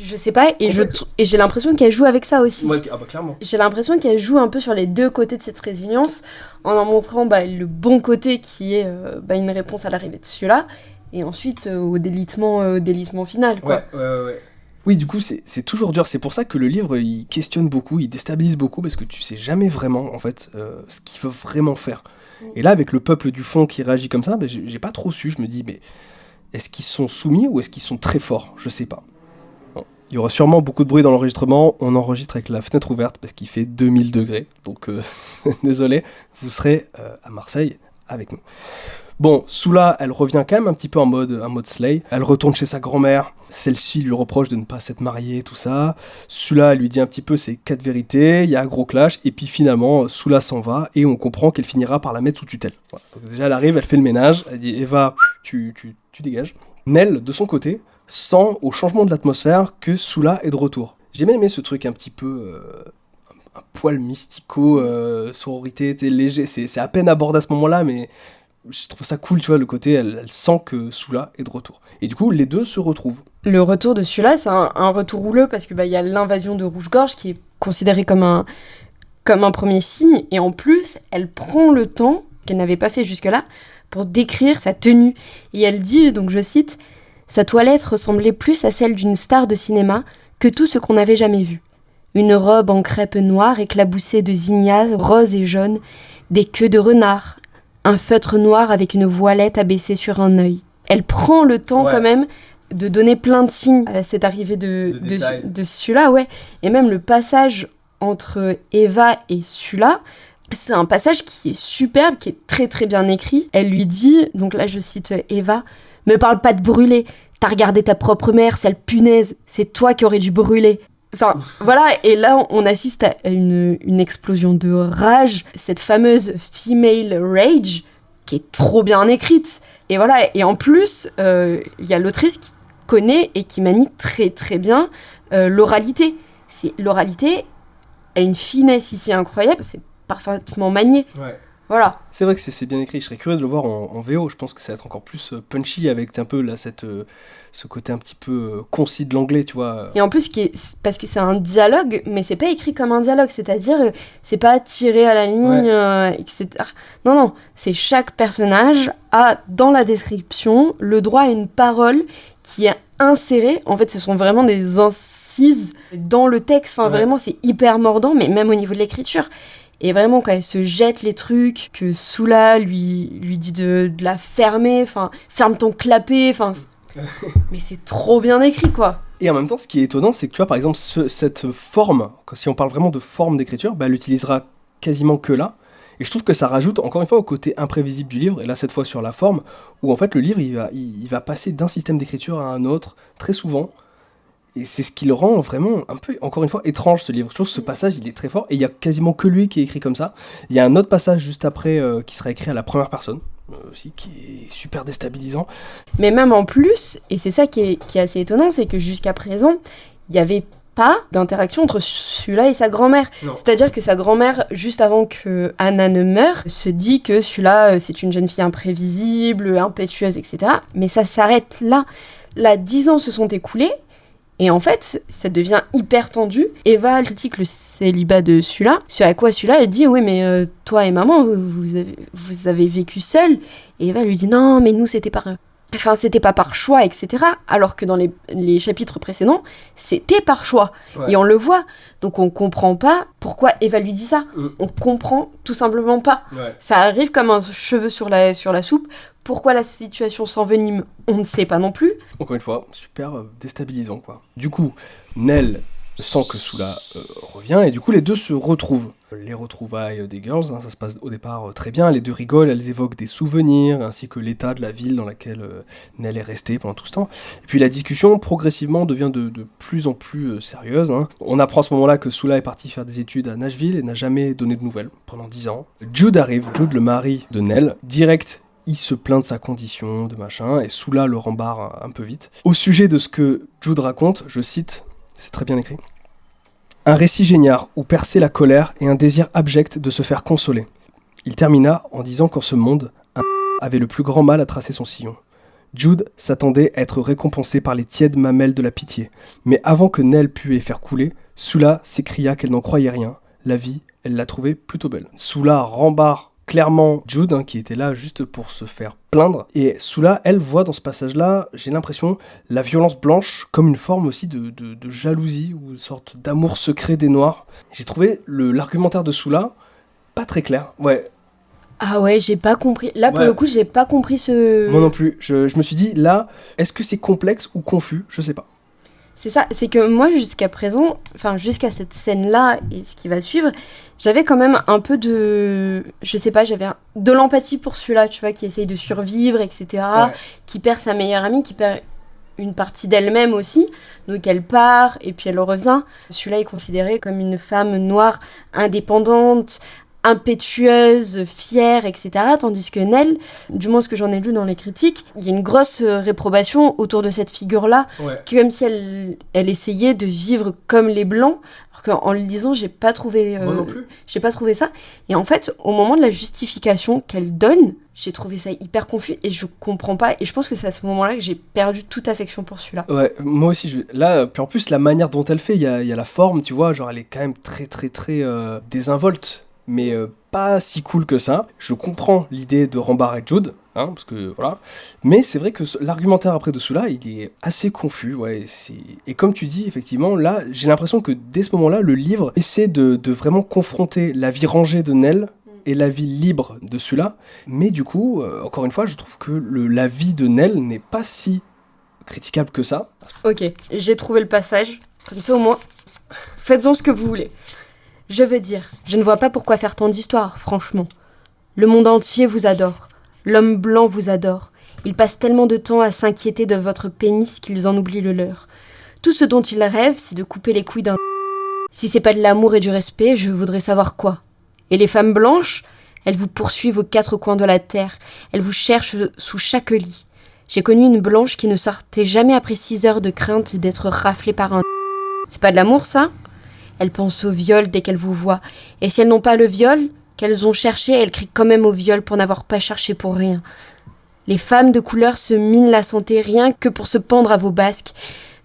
Je sais pas, et j'ai l'impression qu'elle joue avec ça aussi. Ouais, clairement. J'ai l'impression qu'elle joue un peu sur les deux côtés de cette résilience, en montrant le bon côté qui est une réponse à l'arrivée de celui-là, et ensuite au délitement final, quoi. Ouais. Oui, du coup, c'est toujours dur. C'est pour ça que le livre, il questionne beaucoup, il déstabilise beaucoup, parce que tu sais jamais vraiment, en fait, ce qu'il veut vraiment faire. Et là, avec le peuple du fond qui réagit comme ça, j'ai pas trop su. Je me dis, mais est-ce qu'ils sont soumis ou est-ce qu'ils sont très forts ? Je sais pas. Bon. Il y aura sûrement beaucoup de bruit dans l'enregistrement. On enregistre avec la fenêtre ouverte parce qu'il fait 2000 degrés. Donc, désolé, vous serez à Marseille avec nous. Bon, Sula, elle revient quand même un petit peu en mode slay. Elle retourne chez sa grand-mère. Celle-ci lui reproche de ne pas s'être mariée, tout ça. Sula, elle lui dit un petit peu ses 4 vérités. Il y a un gros clash. Et puis finalement, Sula s'en va. Et on comprend qu'elle finira par la mettre sous tutelle. Voilà. Donc déjà, elle arrive, elle fait le ménage. Elle dit, Eva, tu dégages. Nell, de son côté, sent au changement de l'atmosphère que Sula est de retour. J'ai même aimé ce truc un petit peu... un poil mystico, sororité, léger. C'est à peine abordé à ce moment-là, mais... je trouve ça cool, tu vois, le côté, elle sent que Sula est de retour. Et du coup, les deux se retrouvent. Le retour de celui-là, c'est un retour houleux, parce que y a l'invasion de Rouge-Gorge, qui est considérée comme un premier signe, et en plus, elle prend le temps, qu'elle n'avait pas fait jusque-là, pour décrire sa tenue. Et elle dit, donc je cite, « Sa toilette ressemblait plus à celle d'une star de cinéma que tout ce qu'on n'avait jamais vu. Une robe en crêpe noire éclaboussée de zinnias roses et jaunes, des queues de renard, un feutre noir avec une voilette abaissée sur un œil. » Elle prend le temps quand même de donner plein de signes à cette arrivée de celui-là, ouais. Et même le passage entre Eva et celui-là, c'est un passage qui est superbe, qui est très très bien écrit. Elle lui dit, donc là je cite Eva, « Me parle pas de brûler, t'as regardé ta propre mère, sale punaise, c'est toi qui aurais dû brûler. » Enfin, voilà, et là, on assiste à une explosion de rage, cette fameuse female rage, qui est trop bien écrite. Et voilà, et en plus, il y a l'autrice qui connaît et qui manie très très bien l'oralité. L'oralité a une finesse ici incroyable, c'est parfaitement manié. Ouais. Voilà. C'est vrai que c'est bien écrit, je serais curieux de le voir en VO, je pense que ça va être encore plus punchy avec un peu là, ce côté un petit peu concis de l'anglais, tu vois. Et en plus, parce que c'est un dialogue, mais c'est pas écrit comme un dialogue, c'est-à-dire c'est pas tiré à la ligne, etc. Non, c'est chaque personnage a dans la description le droit à une parole qui est insérée. En fait, ce sont vraiment des incises dans le texte, enfin vraiment c'est hyper mordant, mais même au niveau de l'écriture. Et vraiment, quand elle se jette les trucs, que Sula lui dit de la fermer, enfin, ferme ton clapet, enfin... Mais c'est trop bien écrit, quoi. Et en même temps, ce qui est étonnant, c'est que tu vois, par exemple, cette forme, si on parle vraiment de forme d'écriture, elle utilisera quasiment que là. Et je trouve que ça rajoute, encore une fois, au côté imprévisible du livre, et là, cette fois sur la forme, où en fait, le livre, il va passer d'un système d'écriture à un autre, très souvent. Et c'est ce qui le rend vraiment un peu, encore une fois, étrange, ce livre. Je trouve que ce passage, il est très fort, et il y a quasiment que lui qui est écrit comme ça. Il y a un autre passage juste après qui sera écrit à la première personne, aussi, qui est super déstabilisant. Mais même en plus, et c'est ça qui est assez étonnant, c'est que jusqu'à présent, il n'y avait pas d'interaction entre celui-là et sa grand-mère. Non. C'est-à-dire que sa grand-mère, juste avant que Anna ne meure, se dit que celui-là, c'est une jeune fille imprévisible, impétueuse, etc. Mais ça s'arrête là. Là, 10 ans se sont écoulés, et en fait, ça devient hyper tendu. Eva critique le célibat de celui-là. Ce à quoi celui-là, elle dit « Oui, mais toi et maman, vous avez vécu seuls. » Et Eva lui dit « Non, mais nous, c'était pas par choix, etc. » Alors que dans les chapitres précédents, c'était par choix. Ouais. Et on le voit. Donc on comprend pas pourquoi Eva lui dit ça. On comprend tout simplement pas. Ouais. Ça arrive comme un cheveu sur la soupe. Pourquoi la situation s'envenime, on ne sait pas non plus. Encore une fois, super déstabilisant, quoi. Du coup, Nell sans que Sula revient, et du coup les deux se retrouvent. Les retrouvailles des girls, hein, ça se passe au départ très bien, les deux rigolent, elles évoquent des souvenirs, ainsi que l'état de la ville dans laquelle Nell est restée pendant tout ce temps. Et puis la discussion progressivement devient de plus en plus sérieuse. Hein. On apprend à ce moment-là que Sula est partie faire des études à Nashville et n'a jamais donné de nouvelles pendant 10 ans. Jude arrive, Jude le mari de Nell, direct. Il se plaint de sa condition, de machin, et Sula le rembarre un peu vite. Au sujet de ce que Jude raconte, je cite, c'est très bien écrit. Un récit génial où perçait la colère et un désir abject de se faire consoler. Il termina en disant qu'en ce monde, un avait le plus grand mal à tracer son sillon. Jude s'attendait à être récompensé par les tièdes mamelles de la pitié, mais avant que Nell pût les faire couler, Sula s'écria qu'elle n'en croyait rien. La vie, elle l'a trouvée plutôt belle. Sula rembarre clairement Jude, hein, qui était là juste pour se faire plaindre. Et Sula, elle voit dans ce passage-là, j'ai l'impression, la violence blanche comme une forme aussi de jalousie ou une sorte d'amour secret des Noirs. J'ai trouvé l'argumentaire de Sula pas très clair. Ouais. Ah ouais, j'ai pas compris. Là, pour le coup, j'ai pas compris ce... Moi non plus. Je me suis dit, là, est-ce que c'est complexe ou confus ? Je sais pas. C'est ça, c'est que moi, jusqu'à présent, enfin, jusqu'à cette scène-là et ce qui va suivre, j'avais quand même un peu de... Je sais pas, j'avais de l'empathie pour celui-là, tu vois, qui essaye de survivre, etc., ouais. Qui perd sa meilleure amie, qui perd une partie d'elle-même aussi, donc elle part, et puis elle revient. Celui-là est considéré comme une femme noire, indépendante, impétueuse, fière, etc. Tandis que Nell, du moins ce que j'en ai lu dans les critiques, il y a une grosse réprobation autour de cette figure-là, comme si elle essayait de vivre comme les Blancs, alors qu'en le lisant, j'ai pas trouvé... Moi non plus. J'ai pas trouvé ça. Et en fait, au moment de la justification qu'elle donne, j'ai trouvé ça hyper confus et je comprends pas. Et je pense que c'est à ce moment-là que j'ai perdu toute affection pour celui-là. Ouais, moi aussi. Là, puis en plus, la manière dont elle fait, il y a la forme, tu vois, genre elle est quand même très, très, très désinvolte. Mais pas si cool que ça. Je comprends l'idée de rembarrer Jude, hein, parce que voilà. Mais c'est vrai que l'argumentaire après de Sula, il est assez confus, ouais. Et comme tu dis, effectivement, là, j'ai l'impression que dès ce moment-là, le livre essaie de vraiment confronter la vie rangée de Nell et la vie libre de Sula. Mais du coup, encore une fois, je trouve que la vie de Nell n'est pas si critiquable que ça. Ok, j'ai trouvé le passage. Comme ça, au moins, faites-en ce que vous voulez. Je veux dire, je ne vois pas pourquoi faire tant d'histoires, franchement. Le monde entier vous adore. L'homme blanc vous adore. Ils passent tellement de temps à s'inquiéter de votre pénis qu'ils en oublient le leur. Tout ce dont ils rêvent, c'est de couper les couilles d'un... Si c'est pas de l'amour et du respect, je voudrais savoir quoi. Et les femmes blanches, elles vous poursuivent aux quatre coins de la terre. Elles vous cherchent sous chaque lit. J'ai connu une blanche qui ne sortait jamais après 6 heures de crainte d'être raflée par un... C'est pas de l'amour, ça ? Elles pensent au viol dès qu'elles vous voient. Et si elles n'ont pas le viol qu'elles ont cherché, elles crient quand même au viol pour n'avoir pas cherché pour rien. Les femmes de couleur se minent la santé rien que pour se pendre à vos basques.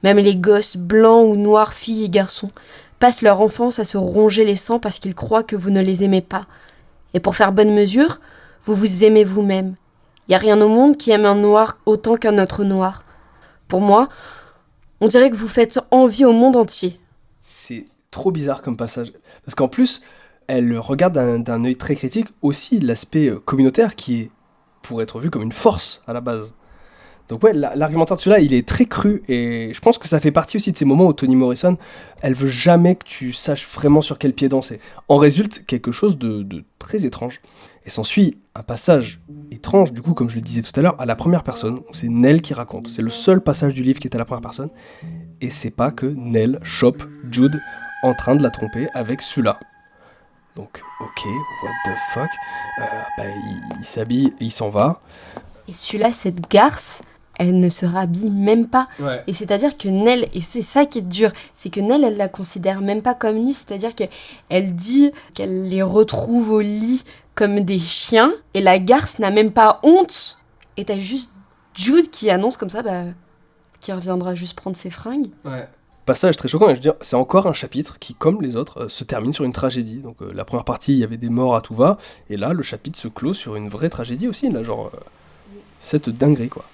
Même les gosses, blancs ou noirs, filles et garçons, passent leur enfance à se ronger les sangs parce qu'ils croient que vous ne les aimez pas. Et pour faire bonne mesure, vous vous aimez vous-même. Il n'y a rien au monde qui aime un noir autant qu'un autre noir. Pour moi, on dirait que vous faites envie au monde entier. C'est trop bizarre comme passage. Parce qu'en plus, elle regarde d'un œil très critique aussi l'aspect communautaire qui est, pour être vu comme une force à la base. Donc ouais, l'argumentaire de celui-là, il est très cru et je pense que ça fait partie aussi de ces moments où Toni Morrison, elle veut jamais que tu saches vraiment sur quel pied danser. En résulte quelque chose de très étrange. Et s'ensuit un passage étrange, du coup, comme je le disais tout à l'heure, à la première personne. C'est Nell qui raconte. C'est le seul passage du livre qui est à la première personne. Et c'est pas que Nell chope Jude en train de la tromper avec Sula. Donc, ok, what the fuck. Il s'habille et il s'en va. Et celui-là, cette garce, elle ne se rhabille même pas. Ouais. Et c'est-à-dire que Nell, et c'est ça qui est dur, c'est que Nell, elle la considère même pas comme nue. C'est-à-dire qu'elle dit qu'elle les retrouve au lit comme des chiens. Et la garce n'a même pas honte. Et t'as juste Jude qui annonce comme ça, qu'il reviendra juste prendre ses fringues. Ouais. Passage très choquant, et je veux dire, c'est encore un chapitre qui, comme les autres, se termine sur une tragédie. Donc la première partie, il y avait des morts à tout va, et là, le chapitre se clôt sur une vraie tragédie aussi, là, genre, cette dinguerie, quoi.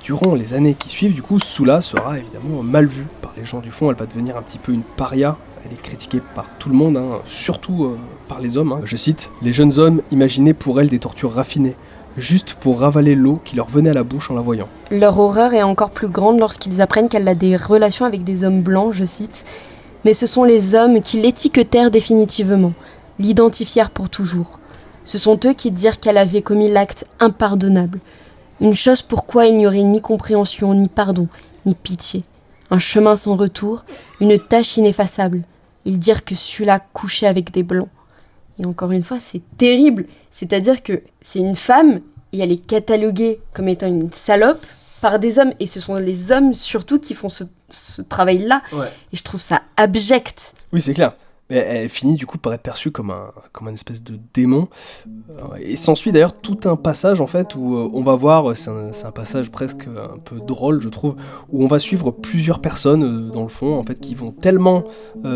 Durant les années qui suivent, du coup, Sula sera évidemment mal vue par les gens du fond. Elle va devenir un petit peu une paria. Elle est critiquée par tout le monde, surtout par les hommes. Je cite, « Les jeunes hommes imaginaient pour elle des tortures raffinées, juste pour ravaler l'eau qui leur venait à la bouche en la voyant. » Leur horreur est encore plus grande lorsqu'ils apprennent qu'elle a des relations avec des hommes blancs, je cite, « Mais ce sont les hommes qui l'étiquetèrent définitivement, l'identifièrent pour toujours. Ce sont eux qui dirent qu'elle avait commis l'acte impardonnable. Une chose pourquoi il n'y aurait ni compréhension, ni pardon, ni pitié. Un chemin sans retour, une tâche ineffaçable. Ils dirent que Sula couchait avec des blancs. » Et encore une fois, c'est terrible. C'est-à-dire que c'est une femme, et elle est cataloguée comme étant une salope par des hommes. Et ce sont les hommes surtout qui font ce travail-là. Ouais. Et je trouve ça abject. Oui, c'est clair. Mais elle finit du coup par être perçue comme un espèce de démon. Et s'ensuit d'ailleurs tout un passage en fait où on va voir, c'est un passage presque un peu drôle je trouve, où on va suivre plusieurs personnes dans le fond en fait qui vont tellement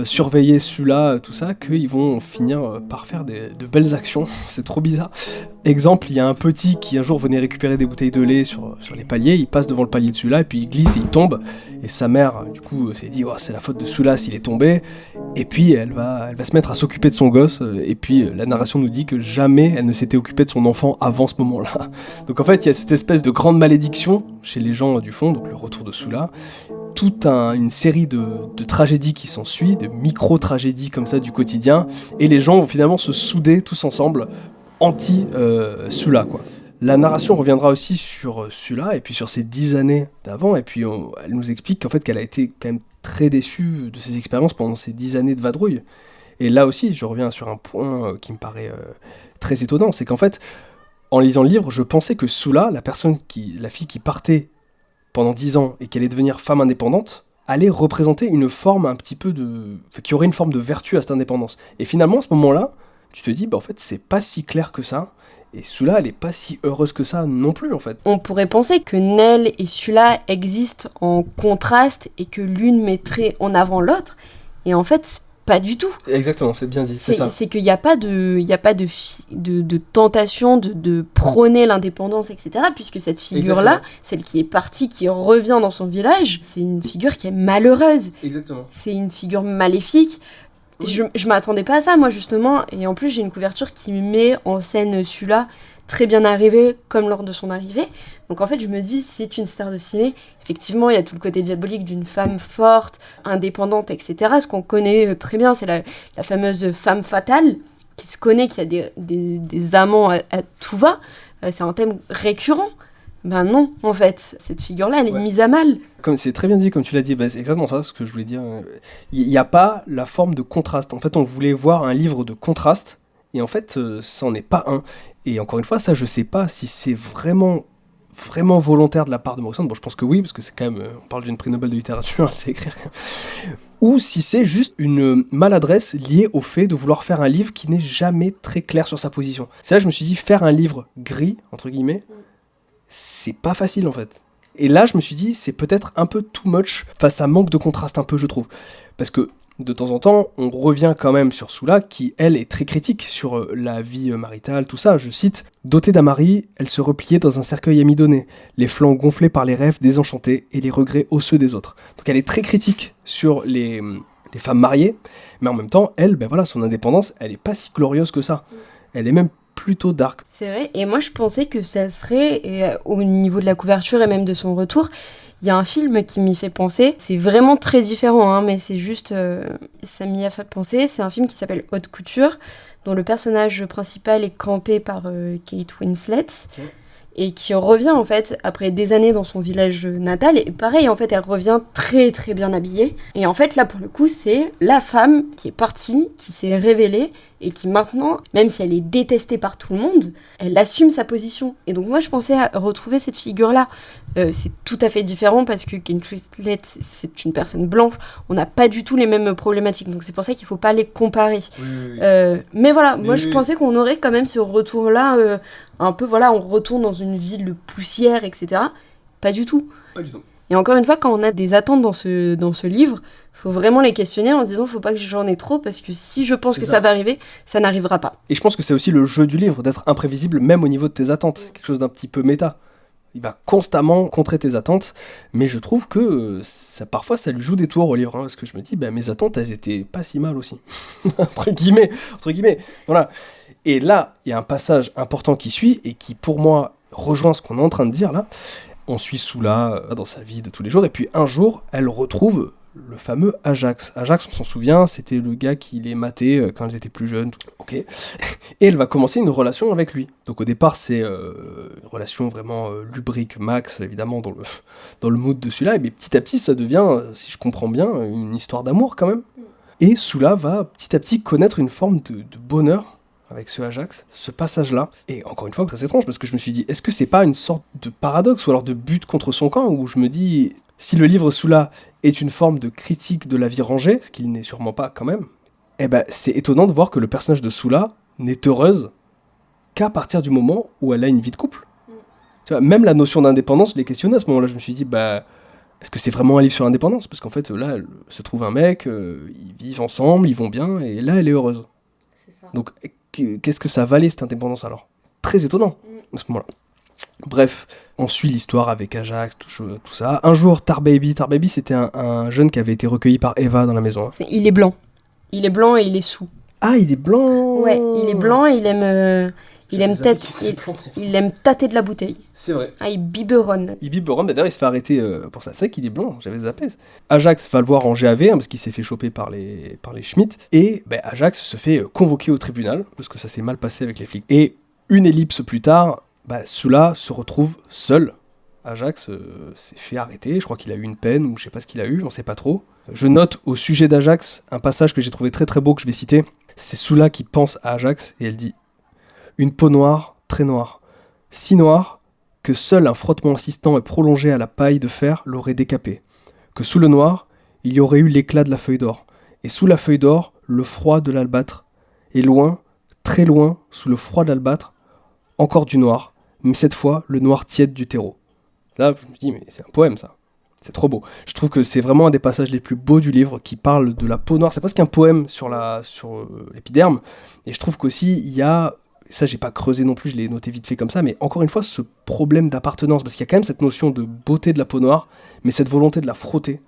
surveiller Sula, tout ça, qu'ils vont finir par faire de belles actions. C'est trop bizarre. Exemple, il y a un petit qui un jour venait récupérer des bouteilles de lait sur les paliers, il passe devant le palier de Sula et puis il glisse et il tombe. Et sa mère du coup s'est dit oh, c'est la faute de Sula s'il est tombé. Et puis elle va se mettre à s'occuper de son gosse, et puis la narration nous dit que jamais elle ne s'était occupée de son enfant avant ce moment-là. Donc en fait, il y a cette espèce de grande malédiction chez les gens du fond, donc le retour de Sula, toute une série de tragédies qui s'ensuit, de micro-tragédies comme ça du quotidien, et les gens vont finalement se souder tous ensemble anti-Sula, quoi. La narration reviendra aussi sur Sula, et puis sur ses 10 années d'avant, et puis elle nous explique qu'en fait qu'elle a été quand même très déçue de ses expériences pendant ces 10 années de vadrouille. Et là aussi, je reviens sur un point qui me paraît très étonnant, c'est qu'en fait, en lisant le livre, je pensais que Sula, la fille qui partait pendant 10 ans et qui allait devenir femme indépendante, allait représenter une forme un petit peu qui aurait une forme de vertu à cette indépendance. Et finalement, à ce moment-là, tu te dis, en fait, c'est pas si clair que ça, et Sula, elle est pas si heureuse que ça non plus, en fait. On pourrait penser que Nell et Sula existent en contraste et que l'une mettrait en avant l'autre, et en fait, pas du tout. Exactement, c'est bien dit, c'est ça. C'est qu'il n'y a pas de tentation de prôner l'indépendance, etc. Puisque cette figure-là, celle qui est partie, qui revient dans son village, c'est une figure qui est malheureuse. Exactement. C'est une figure maléfique. Oui. Je m'attendais pas à ça, moi, justement. Et en plus, j'ai une couverture qui met en scène Sula très bien arrivée, comme lors de son arrivée. Donc en fait, je me dis, c'est une star de ciné. Effectivement, il y a tout le côté diabolique d'une femme forte, indépendante, etc. Ce qu'on connaît très bien, c'est la fameuse femme fatale, qui se connaît, qui a des amants à tout va. C'est un thème récurrent. Ben non, en fait, cette figure-là, elle est mise à mal. Comme c'est très bien dit, comme tu l'as dit, c'est exactement ça ce que je voulais dire. Il n'y a pas la forme de contraste. En fait, on voulait voir un livre de contraste, et en fait, ça n'en est pas un. Et encore une fois, ça, je sais pas si c'est vraiment volontaire de la part de Morrison. Bon, je pense que oui, parce que c'est quand même, on parle d'une prix Nobel de littérature, elle sait écrire. Ou si c'est juste une maladresse liée au fait de vouloir faire un livre qui n'est jamais très clair sur sa position. C'est là que je me suis dit, faire un livre gris, entre guillemets, c'est pas facile en fait. Et là, je me suis dit, c'est peut-être un peu too much, enfin ça manque de contraste un peu, je trouve. Parce que de temps en temps, on revient quand même sur Sula, qui, elle, est très critique sur la vie maritale, tout ça. Je cite, « Dotée d'un mari, elle se repliait dans un cercueil amidonné, les flancs gonflés par les rêves désenchantés et les regrets osseux des autres. » Donc elle est très critique sur les femmes mariées, mais en même temps, elle, son indépendance, elle est pas si glorieuse que ça. Elle est même plutôt dark. C'est vrai, et moi je pensais que ça serait, au niveau de la couverture et même de son retour, il y a un film qui m'y fait penser. C'est vraiment très différent, mais c'est juste... ça m'y a fait penser. C'est un film qui s'appelle Haute Couture, dont le personnage principal est campé par Kate Winslet, et qui revient, en fait, après des années dans son village natal. Et pareil, en fait, elle revient très, très bien habillée. Et en fait, là, pour le coup, c'est la femme qui est partie, qui s'est révélée, et qui maintenant, même si elle est détestée par tout le monde, elle assume sa position. Et donc moi, je pensais à retrouver cette figure-là. C'est tout à fait différent parce que Kate Winslet, c'est une personne blanche. On n'a pas du tout les mêmes problématiques. Donc c'est pour ça qu'il ne faut pas les comparer. Oui. Mais voilà, moi je pensais qu'on aurait quand même ce retour-là, un peu, voilà, on retourne dans une ville poussière, etc. Pas du tout. Pas du tout. Et encore une fois, quand on a des attentes dans ce livre, faut vraiment les questionner en se disant faut pas que j'en ai trop parce que si je pense que ça va arriver, ça n'arrivera pas. Et je pense que c'est aussi le jeu du livre, d'être imprévisible même au niveau de tes attentes, quelque chose d'un petit peu méta. Il va constamment contrer tes attentes, mais je trouve que parfois ça lui joue des tours au livre, parce que je me dis, mes attentes, elles étaient pas si mal aussi. entre guillemets. Voilà. Et là, il y a un passage important qui suit, et qui pour moi rejoint ce qu'on est en train de dire là. On suit Sula dans sa vie de tous les jours, et puis un jour, elle retrouve le fameux Ajax. Ajax, on s'en souvient, c'était le gars qui les matait quand ils étaient plus jeunes. Ok. Et elle va commencer une relation avec lui. Donc au départ, c'est une relation vraiment lubrique, max, évidemment, dans le mood de celui-là. Et mais petit à petit, ça devient, si je comprends bien, une histoire d'amour quand même. Et Sula va petit à petit connaître une forme de bonheur avec ce Ajax, ce passage-là. Et encore une fois, c'est étrange, parce que je me suis dit, est-ce que c'est pas une sorte de paradoxe, ou alors de but contre son camp, où je me dis, si le livre Sula est une forme de critique de la vie rangée, ce qu'il n'est sûrement pas quand même, c'est étonnant de voir que le personnage de Sula n'est heureuse qu'à partir du moment où elle a une vie de couple. Tu vois, même la notion d'indépendance, je l'ai questionnée à ce moment-là. Je me suis dit, est-ce que c'est vraiment un livre sur l'indépendance ? Parce qu'en fait, là, elle se trouve un mec, ils vivent ensemble, ils vont bien, et là, elle est heureuse. C'est ça. Donc, qu'est-ce que ça valait, cette indépendance, alors ? Très étonnant, à ce moment-là. Bref, on suit l'histoire avec Ajax, tout ça. Un jour, Tarbaby, c'était un jeune qui avait été recueilli par Eva dans la maison. Il est blanc. Il est blanc et il est saoul. Ah, il est blanc. Ouais, il est blanc et il aime tâter de la bouteille. C'est vrai. Ah, il biberonne. D'ailleurs il se fait arrêter pour ça. C'est vrai qu'il est blanc, j'avais zappé. Ajax va le voir en GAV, parce qu'il s'est fait choper par les Schmitt. Et Ajax se fait convoquer au tribunal, parce que ça s'est mal passé avec les flics. Et une ellipse plus tard, Sula se retrouve seul. Ajax s'est fait arrêter, je crois qu'il a eu une peine, ou je sais pas ce qu'il a eu, j'en sais pas trop. Je note au sujet d'Ajax un passage que j'ai trouvé très très beau, que je vais citer. C'est Sula qui pense à Ajax, et elle dit « Une peau noire, très noire, si noire que seul un frottement insistant et prolongé à la paille de fer l'aurait décapé, que sous le noir, il y aurait eu l'éclat de la feuille d'or, et sous la feuille d'or, le froid de l'albâtre, et loin, très loin, sous le froid de l'albâtre, encore du noir, mais cette fois, le noir tiède du terreau. » Là, je me dis, mais c'est un poème, ça. C'est trop beau. Je trouve que c'est vraiment un des passages les plus beaux du livre, qui parle de la peau noire. C'est presque un poème sur l'épiderme. Et je trouve qu'aussi, il y a... Ça, j'ai pas creusé non plus, je l'ai noté vite fait comme ça, mais encore une fois, ce problème d'appartenance. Parce qu'il y a quand même cette notion de beauté de la peau noire, mais cette volonté de la frotter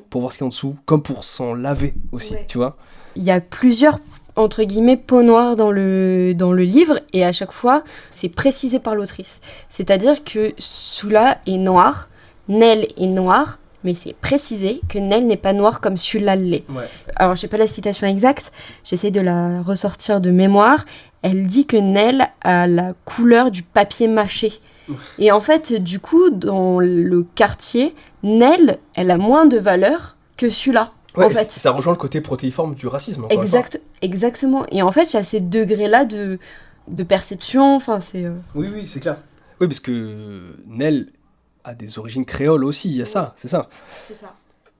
pour voir ce qu'il y a en dessous, comme pour s'en laver aussi, tu vois. Il y a plusieurs, entre guillemets, peaux noires dans le livre, et à chaque fois, c'est précisé par l'autrice. C'est-à-dire que Sula est noire, Nell est noire, mais c'est précisé que Nell n'est pas noire comme Sula l'est. Ouais. Alors, je n'ai pas la citation exacte, j'essaie de la ressortir de mémoire. Elle dit que Nell a la couleur du papier mâché. Et en fait, du coup, dans le quartier, Nell, elle a moins de valeur que Sula. Ouais, en fait. Ça rejoint le côté protéiforme du racisme. Exactement. Et en fait, il y a ces degrés-là de perception. Enfin, c'est. Oui, c'est clair. Oui, parce que Nell a des origines créoles aussi, il y a ça, c'est ça. C'est ça.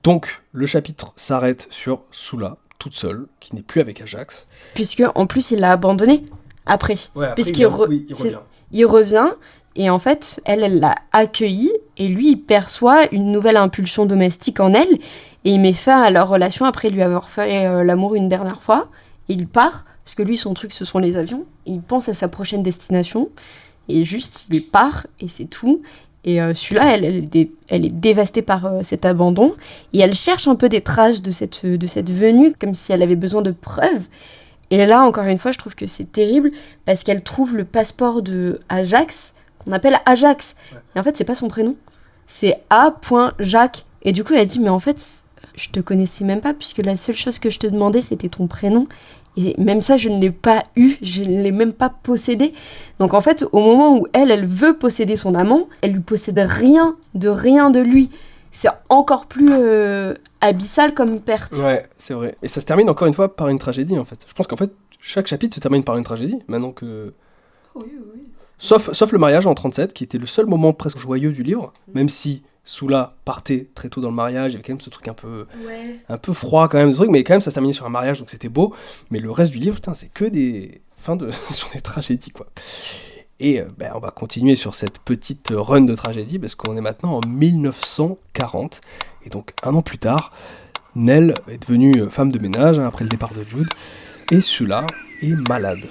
Donc, le chapitre s'arrête sur Sula, toute seule, qui n'est plus avec Ajax. Puisque, en plus, il l'a abandonné après. Ouais, après puisqu'il revient. Il revient, et en fait, elle l'a accueilli, et lui, il perçoit une nouvelle impulsion domestique en elle, et il met fin à leur relation après lui avoir fait l'amour une dernière fois, et il part, parce que lui, son truc, ce sont les avions, il pense à sa prochaine destination, et juste, il part, et c'est tout. Et celui-là, elle est dévastée par cet abandon, et elle cherche un peu des traces de cette venue, comme si elle avait besoin de preuves. Et là, encore une fois, je trouve que c'est terrible, parce qu'elle trouve le passeport de Ajax, qu'on appelle Ajax. Ouais. Et en fait, c'est pas son prénom, c'est A.Jacques. Et du coup, elle dit, mais en fait, je te connaissais même pas, puisque la seule chose que je te demandais, c'était ton prénom. Et même ça, je ne l'ai pas eu, je ne l'ai même pas possédé. Donc en fait, au moment où elle veut posséder son amant, elle lui possède rien de lui. C'est encore plus abyssal comme perte. Ouais, c'est vrai. Et ça se termine encore une fois par une tragédie, en fait. Je pense qu'en fait, chaque chapitre se termine par une tragédie, maintenant que... Oui. Sauf le mariage en 37, qui était le seul moment presque joyeux du livre, même si Sula partait très tôt dans le mariage, il y avait quand même ce truc un peu froid quand même, mais quand même ça se terminait sur un mariage, donc c'était beau. Mais le reste du livre, putain, c'est que des fins sur des tragédies, quoi. Et on va continuer sur cette petite run de tragédie, parce qu'on est maintenant en 1940, et donc un an plus tard, Nell est devenue femme de ménage, après le départ de Jude, et Sula est malade.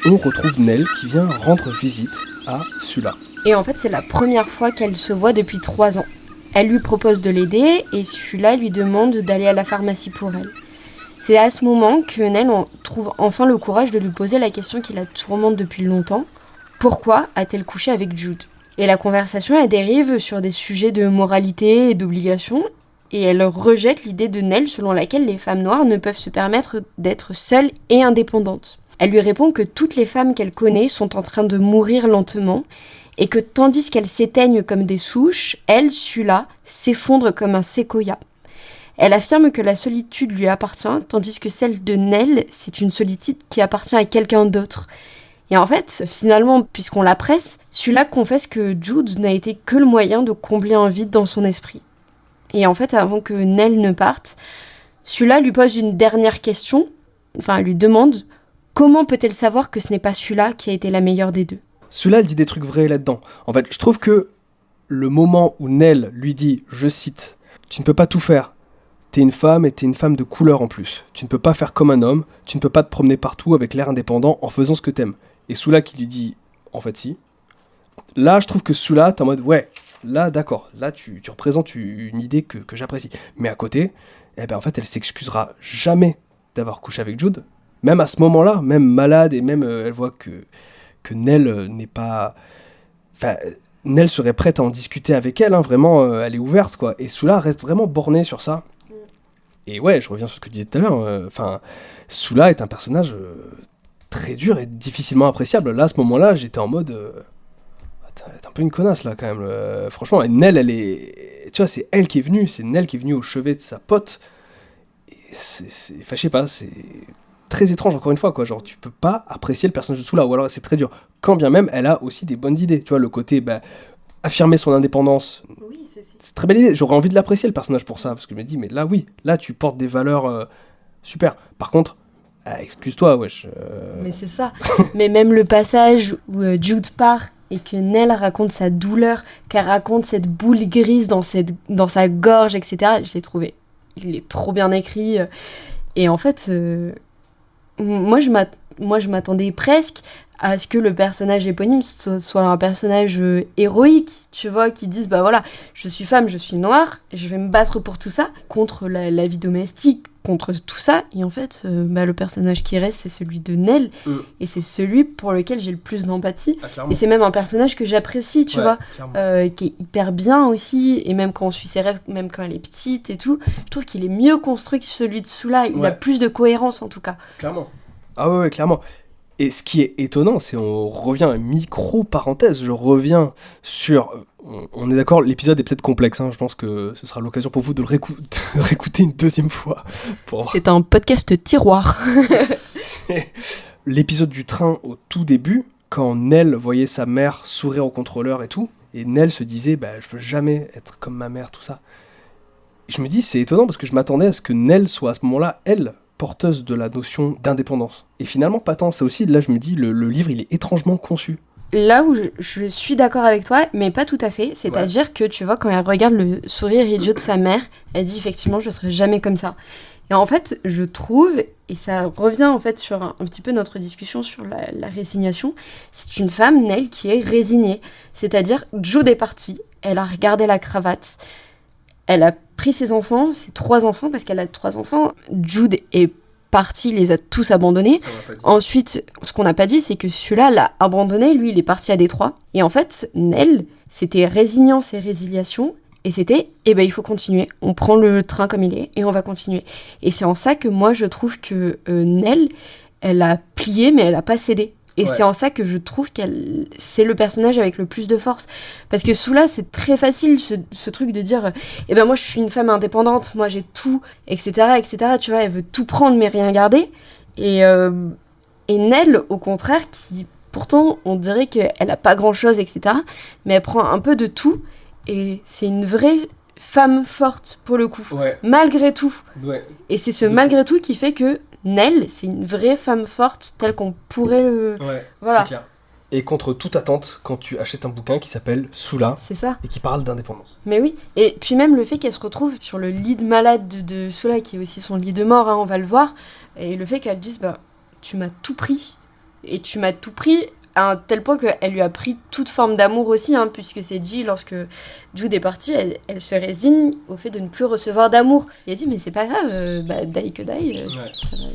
on retrouve Nell qui vient rendre visite à Sula. Et en fait, c'est la première fois qu'elle se voit depuis 3 ans. Elle lui propose de l'aider et Sula lui demande d'aller à la pharmacie pour elle. C'est à ce moment que Nell trouve enfin le courage de lui poser la question qui la tourmente depuis longtemps. Pourquoi a-t-elle couché avec Jude ? Et la conversation, elle dérive sur des sujets de moralité et d'obligation, et elle rejette l'idée de Nell selon laquelle les femmes noires ne peuvent se permettre d'être seules et indépendantes. Elle lui répond que toutes les femmes qu'elle connaît sont en train de mourir lentement, et que tandis qu'elles s'éteignent comme des souches, elle, Sula, s'effondre comme un séquoia. Elle affirme que la solitude lui appartient, tandis que celle de Nell, c'est une solitude qui appartient à quelqu'un d'autre. Et en fait, finalement, puisqu'on la presse, Sula confesse que Jude n'a été que le moyen de combler un vide dans son esprit. Et en fait, avant que Nell ne parte, Sula lui pose une dernière question. Enfin, elle lui demande comment peut-elle savoir que ce n'est pas Sula qui a été la meilleure des deux. Sula, elle dit des trucs vrais là-dedans. En fait, je trouve que le moment où Nell lui dit, je cite, « Tu ne peux pas tout faire. T'es une femme et t'es une femme de couleur en plus. Tu ne peux pas faire comme un homme. Tu ne peux pas te promener partout avec l'air indépendant en faisant ce que t'aimes. » Et Sula qui lui dit, en fait si. Là, je trouve que Sula, t'es en mode, ouais, là, d'accord. Là, tu représentes une idée que j'apprécie. Mais à côté, eh ben, en fait, elle s'excusera jamais d'avoir couché avec Jude. Même à ce moment-là, même malade, et même elle voit que Nell n'est pas... Enfin, Nell serait prête à en discuter avec elle, hein, vraiment, elle est ouverte, quoi. Et Sula reste vraiment bornée sur ça. Et ouais, je reviens sur ce que tu disais tout à l'heure. Enfin, Sula est un personnage... très dur et difficilement appréciable. Là, à ce moment-là, j'étais en mode... t'es un peu une connasse, là, quand même. Franchement, et Nell, elle est... Tu vois, c'est elle qui est venue. C'est Nell qui est venue au chevet de sa pote. Et c'est... Enfin, je sais pas, c'est très étrange, encore une fois, quoi. Genre, tu peux pas apprécier le personnage de Sula, ou alors c'est très dur. Quand bien même, elle a aussi des bonnes idées. Tu vois, le côté... affirmer son indépendance. Oui, c'est très belle idée. J'aurais envie de l'apprécier, le personnage, pour ça. Parce que je me dis, mais là, oui. Là, tu portes des valeurs super. Par contre... excuse-toi, wesh. Mais c'est ça. Mais même le passage où Jude part et que Nell raconte sa douleur, qu'elle raconte cette boule grise dans sa gorge, etc. Je l'ai trouvé. Il est trop bien écrit. Et en fait, moi je m'attendais presque à ce que le personnage éponyme soit un personnage héroïque, tu vois, qui dise, bah voilà, je suis femme, je suis noire, je vais me battre pour tout ça, contre la vie domestique, contre tout ça, et en fait, le personnage qui reste, c'est celui de Nell, et c'est celui pour lequel j'ai le plus d'empathie, et c'est même un personnage que j'apprécie, tu vois, qui est hyper bien aussi, et même quand on suit ses rêves, même quand elle est petite et tout, je trouve qu'il est mieux construit que celui de Sula, il a plus de cohérence en tout cas. Clairement. Ah ouais, clairement. Et ce qui est étonnant, c'est on revient, micro-parenthèse, je reviens sur... On est d'accord, l'épisode est peut-être complexe, hein, je pense que ce sera l'occasion pour vous de le réécouter une deuxième fois. C'est un podcast tiroir. C'est l'épisode du train au tout début, quand Nell voyait sa mère sourire au contrôleur et tout, et Nell se disait, je veux jamais être comme ma mère, tout ça. Je me dis, c'est étonnant parce que je m'attendais à ce que Nell soit à ce moment-là, elle, porteuse de la notion d'indépendance. Et finalement, pas tant. Ça aussi, là, je me dis, le livre, il est étrangement conçu. Là où je suis d'accord avec toi, mais pas tout à fait. C'est-à-dire que, tu vois, quand elle regarde le sourire idiot de sa mère, elle dit, effectivement, je serai jamais comme ça. Et en fait, je trouve, et ça revient en fait sur un petit peu notre discussion sur la résignation, c'est une femme, Nell, qui est résignée. C'est-à-dire, Jude est partie, elle a regardé la cravate, elle a pris ses 3 enfants, parce qu'elle a 3 enfants. Jude est parti, il les a tous abandonnés. Ensuite, ce qu'on n'a pas dit, c'est que celui-là l'a abandonné, lui, il est parti à Détroit. Et en fait, Nell, c'était résignance et résiliation, et c'était, il faut continuer. On prend le train comme il est, et on va continuer. Et c'est en ça que moi, je trouve que Nell, elle a plié, mais elle n'a pas cédé. Et c'est en ça que je trouve c'est le personnage avec le plus de force. Parce que Sula, c'est très facile, ce truc de dire moi, je suis une femme indépendante, moi, j'ai tout, etc., etc. Tu vois, elle veut tout prendre, mais rien garder. Et Nell, au contraire, qui, pourtant, on dirait qu'elle a pas grand-chose, etc., mais elle prend un peu de tout. Et c'est une vraie femme forte, pour le coup. Malgré tout. Et c'est ce malgré tout qui fait que Nell, c'est une vraie femme forte telle qu'on pourrait le... voilà. C'est clair. Et contre toute attente, quand tu achètes un bouquin qui s'appelle Sula, c'est ça. Et qui parle d'indépendance. Mais oui, et puis même le fait qu'elle se retrouve sur le lit de malade de Sula, qui est aussi son lit de mort, hein, on va le voir, et le fait qu'elle dise, tu m'as tout pris, et tu m'as tout pris, à un tel point qu'elle lui a pris toute forme d'amour aussi, hein, puisque c'est Ji, lorsque Jude est partie, elle se résigne au fait de ne plus recevoir d'amour. Et elle dit, mais c'est pas grave, die que die,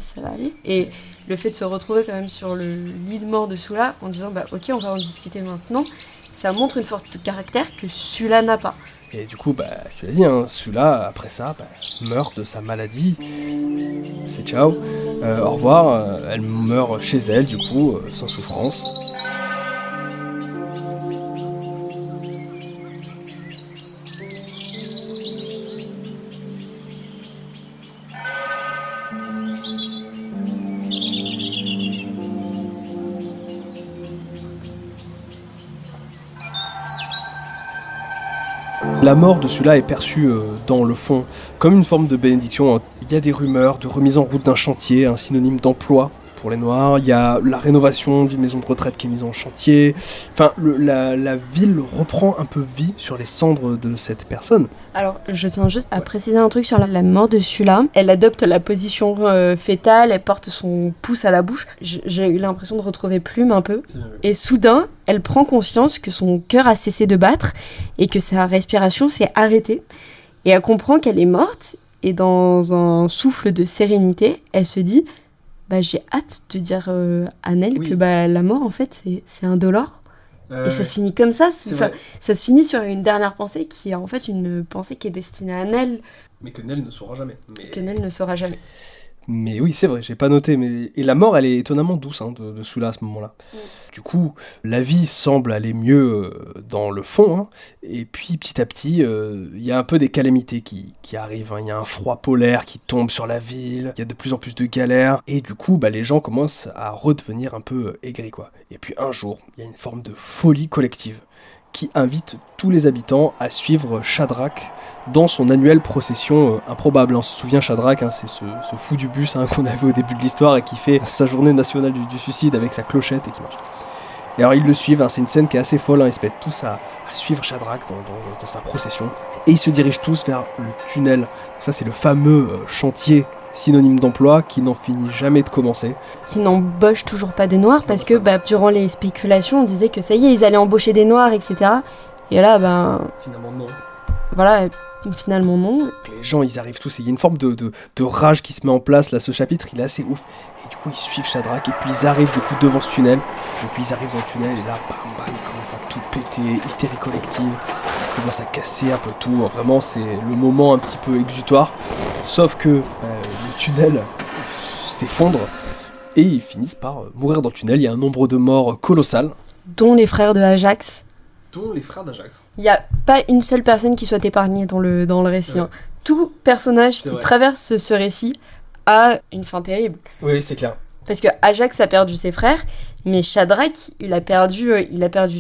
ça va aller. Et le fait de se retrouver quand même sur le lit de mort de Sula, en disant, ok, on va en discuter maintenant, ça montre une force de caractère que Sula n'a pas. Et du coup, tu l'as dit, hein, Sula, après ça, meurt de sa maladie. C'est ciao. Au revoir. Elle meurt chez elle, du coup, sans souffrance. La mort de Sula est perçue dans le fond comme une forme de bénédiction. Il y a des rumeurs de remise en route d'un chantier, un synonyme d'emploi pour les Noirs. Il y a la rénovation d'une maison de retraite qui est mise en chantier. Enfin, la ville reprend un peu vie sur les cendres de cette personne. Alors, je tiens juste à préciser un truc sur la mort de Sula. Elle adopte la position fétale, elle porte son pouce à la bouche. J'ai eu l'impression de retrouver Plume un peu. Et soudain, elle prend conscience que son cœur a cessé de battre et que sa respiration s'est arrêtée. Et elle comprend qu'elle est morte. Et dans un souffle de sérénité, elle se dit... j'ai hâte de dire à Nell que la mort, en fait, c'est indolore. Et ça se finit comme ça. Ça se finit sur une dernière pensée qui est en fait une pensée qui est destinée à Nell. Mais que Nell ne saura jamais. Que Nell ne saura jamais. Mais oui, c'est vrai, j'ai pas noté. Et la mort, elle est étonnamment douce de Sula à ce moment-là. Du coup, la vie semble aller mieux dans le fond. Hein. Et puis, petit à petit, il y a un peu des calamités qui arrivent. Il y a un froid polaire qui tombe sur la ville. Il y a de plus en plus de galères. Et du coup, les gens commencent à redevenir un peu aigris, quoi. Et puis un jour, il y a une forme de folie collective qui invite tous les habitants à suivre Shadrach dans son annuelle procession improbable. On se souvient, Shadrach, c'est ce fou du bus qu'on avait au début de l'histoire et qui fait sa journée nationale du suicide avec sa clochette et qui marche. Et alors ils le suivent, c'est une scène qui est assez folle, ils se mettent tous à suivre Shadrach dans sa procession. Et ils se dirigent tous vers le tunnel. Ça, c'est le fameux chantier synonyme d'emploi qui n'en finit jamais de commencer. Qui n'embauche toujours pas de noirs parce que durant les spéculations, on disait que ça y est, ils allaient embaucher des noirs, etc. Et là, finalement non. Voilà, finalement non. Les gens, ils arrivent tous, et il y a une forme de rage qui se met en place, là, ce chapitre, il est assez ouf. Et du coup, ils suivent Shadrach, et puis ils arrivent du coup devant ce tunnel, et puis ils arrivent dans le tunnel, et là, ils commencent à tout péter, hystérie collective, ils commencent à casser un peu tout, vraiment, c'est le moment un petit peu exutoire, sauf que le tunnel s'effondre, et ils finissent par mourir dans le tunnel. Il y a un nombre de morts colossal. Dont les frères de Ajax. Il n'y a pas une seule personne qui soit épargnée dans le récit. Ouais. Hein. Tout personnage qui traverse ce récit a une fin terrible. Oui, c'est clair. Parce que Ajax a perdu ses frères, mais Shadrach, il a perdu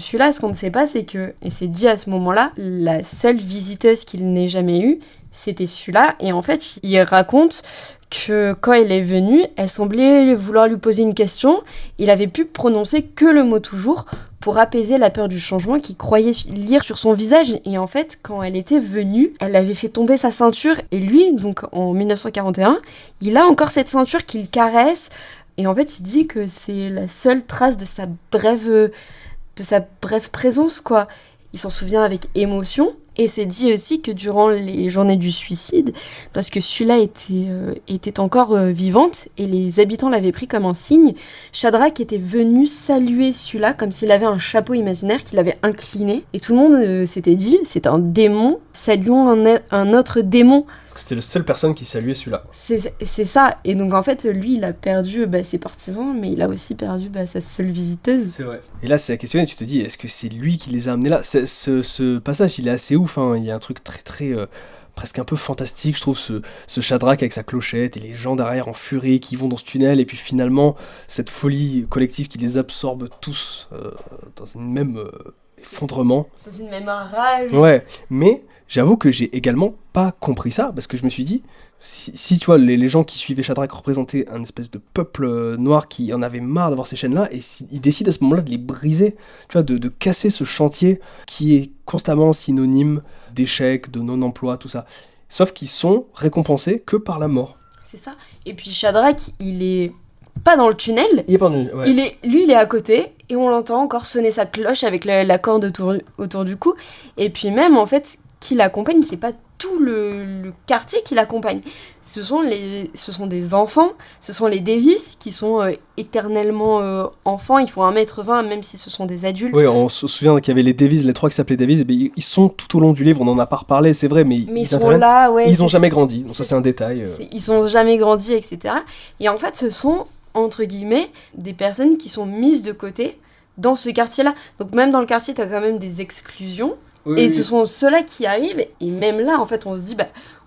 celui-là. Ce qu'on ne sait pas, c'est que, et c'est dit à ce moment-là, la seule visiteuse qu'il n'ait jamais eue, c'était celui-là. Et en fait, il raconte que quand elle est venue, elle semblait vouloir lui poser une question. Il avait pu prononcer que le mot toujours pour apaiser la peur du changement qu'il croyait lire sur son visage. Et en fait, quand elle était venue, elle avait fait tomber sa ceinture. Et lui, donc en 1941, il a encore cette ceinture qu'il caresse. Et en fait, il dit que c'est la seule trace de sa brève présence, quoi. Il s'en souvient avec émotion. Et c'est dit aussi que durant les journées du suicide, parce que Sula était encore vivante et les habitants l'avaient pris comme un signe, Shadrach était venu saluer Sula comme s'il avait un chapeau imaginaire qu'il avait incliné. Et tout le monde s'était dit, c'est un démon, saluons un autre démon. Parce que c'était la seule personne qui saluait Sula. C'est ça. Et donc en fait, lui, il a perdu ses partisans, mais il a aussi perdu sa seule visiteuse. C'est vrai. Et là, c'est la question et tu te dis, est-ce que c'est lui qui les a amenés là ? Ce passage, il est assez ouf. Il y a un truc très très presque un peu fantastique, je trouve, ce Shadrach avec sa clochette et les gens derrière en furie qui vont dans ce tunnel et puis finalement cette folie collective qui les absorbe tous dans une même effondrement, dans une même rage. Ouais, mais j'avoue que j'ai également pas compris ça parce que je me suis dit si tu vois les gens qui suivaient Shadrach représentaient un espèce de peuple noir qui en avait marre d'avoir ces chaînes-là et ils décident à ce moment-là de les briser, tu vois, de casser ce chantier qui est constamment synonyme d'échec, de non-emploi, tout ça. Sauf qu'ils sont récompensés que par la mort. C'est ça. Et puis Shadrach, il est pas dans le tunnel. Il est pendu, ouais. Il est à côté et on l'entend encore sonner sa cloche avec la corde autour du cou. Et puis même, en fait, qui l'accompagne, c'est pas tout le quartier qui l'accompagne. Ce sont des enfants, ce sont les Davis qui sont éternellement enfants. Ils font 1m20 même si ce sont des adultes. Oui, on se souvient qu'il y avait les Davis, les 3 qui s'appelaient Davis. Ils sont tout au long du livre, on en a pas reparlé, c'est vrai, mais ils sont là, ouais. Ils ont jamais grandi, donc ça c'est un détail. Ils ont jamais grandi, etc. Et en fait, ce sont, entre guillemets, des personnes qui sont mises de côté dans ce quartier-là. Donc même dans le quartier, t'as quand même des exclusions. Et ce sont ceux-là qui arrivent, et même là, en fait, on se dit,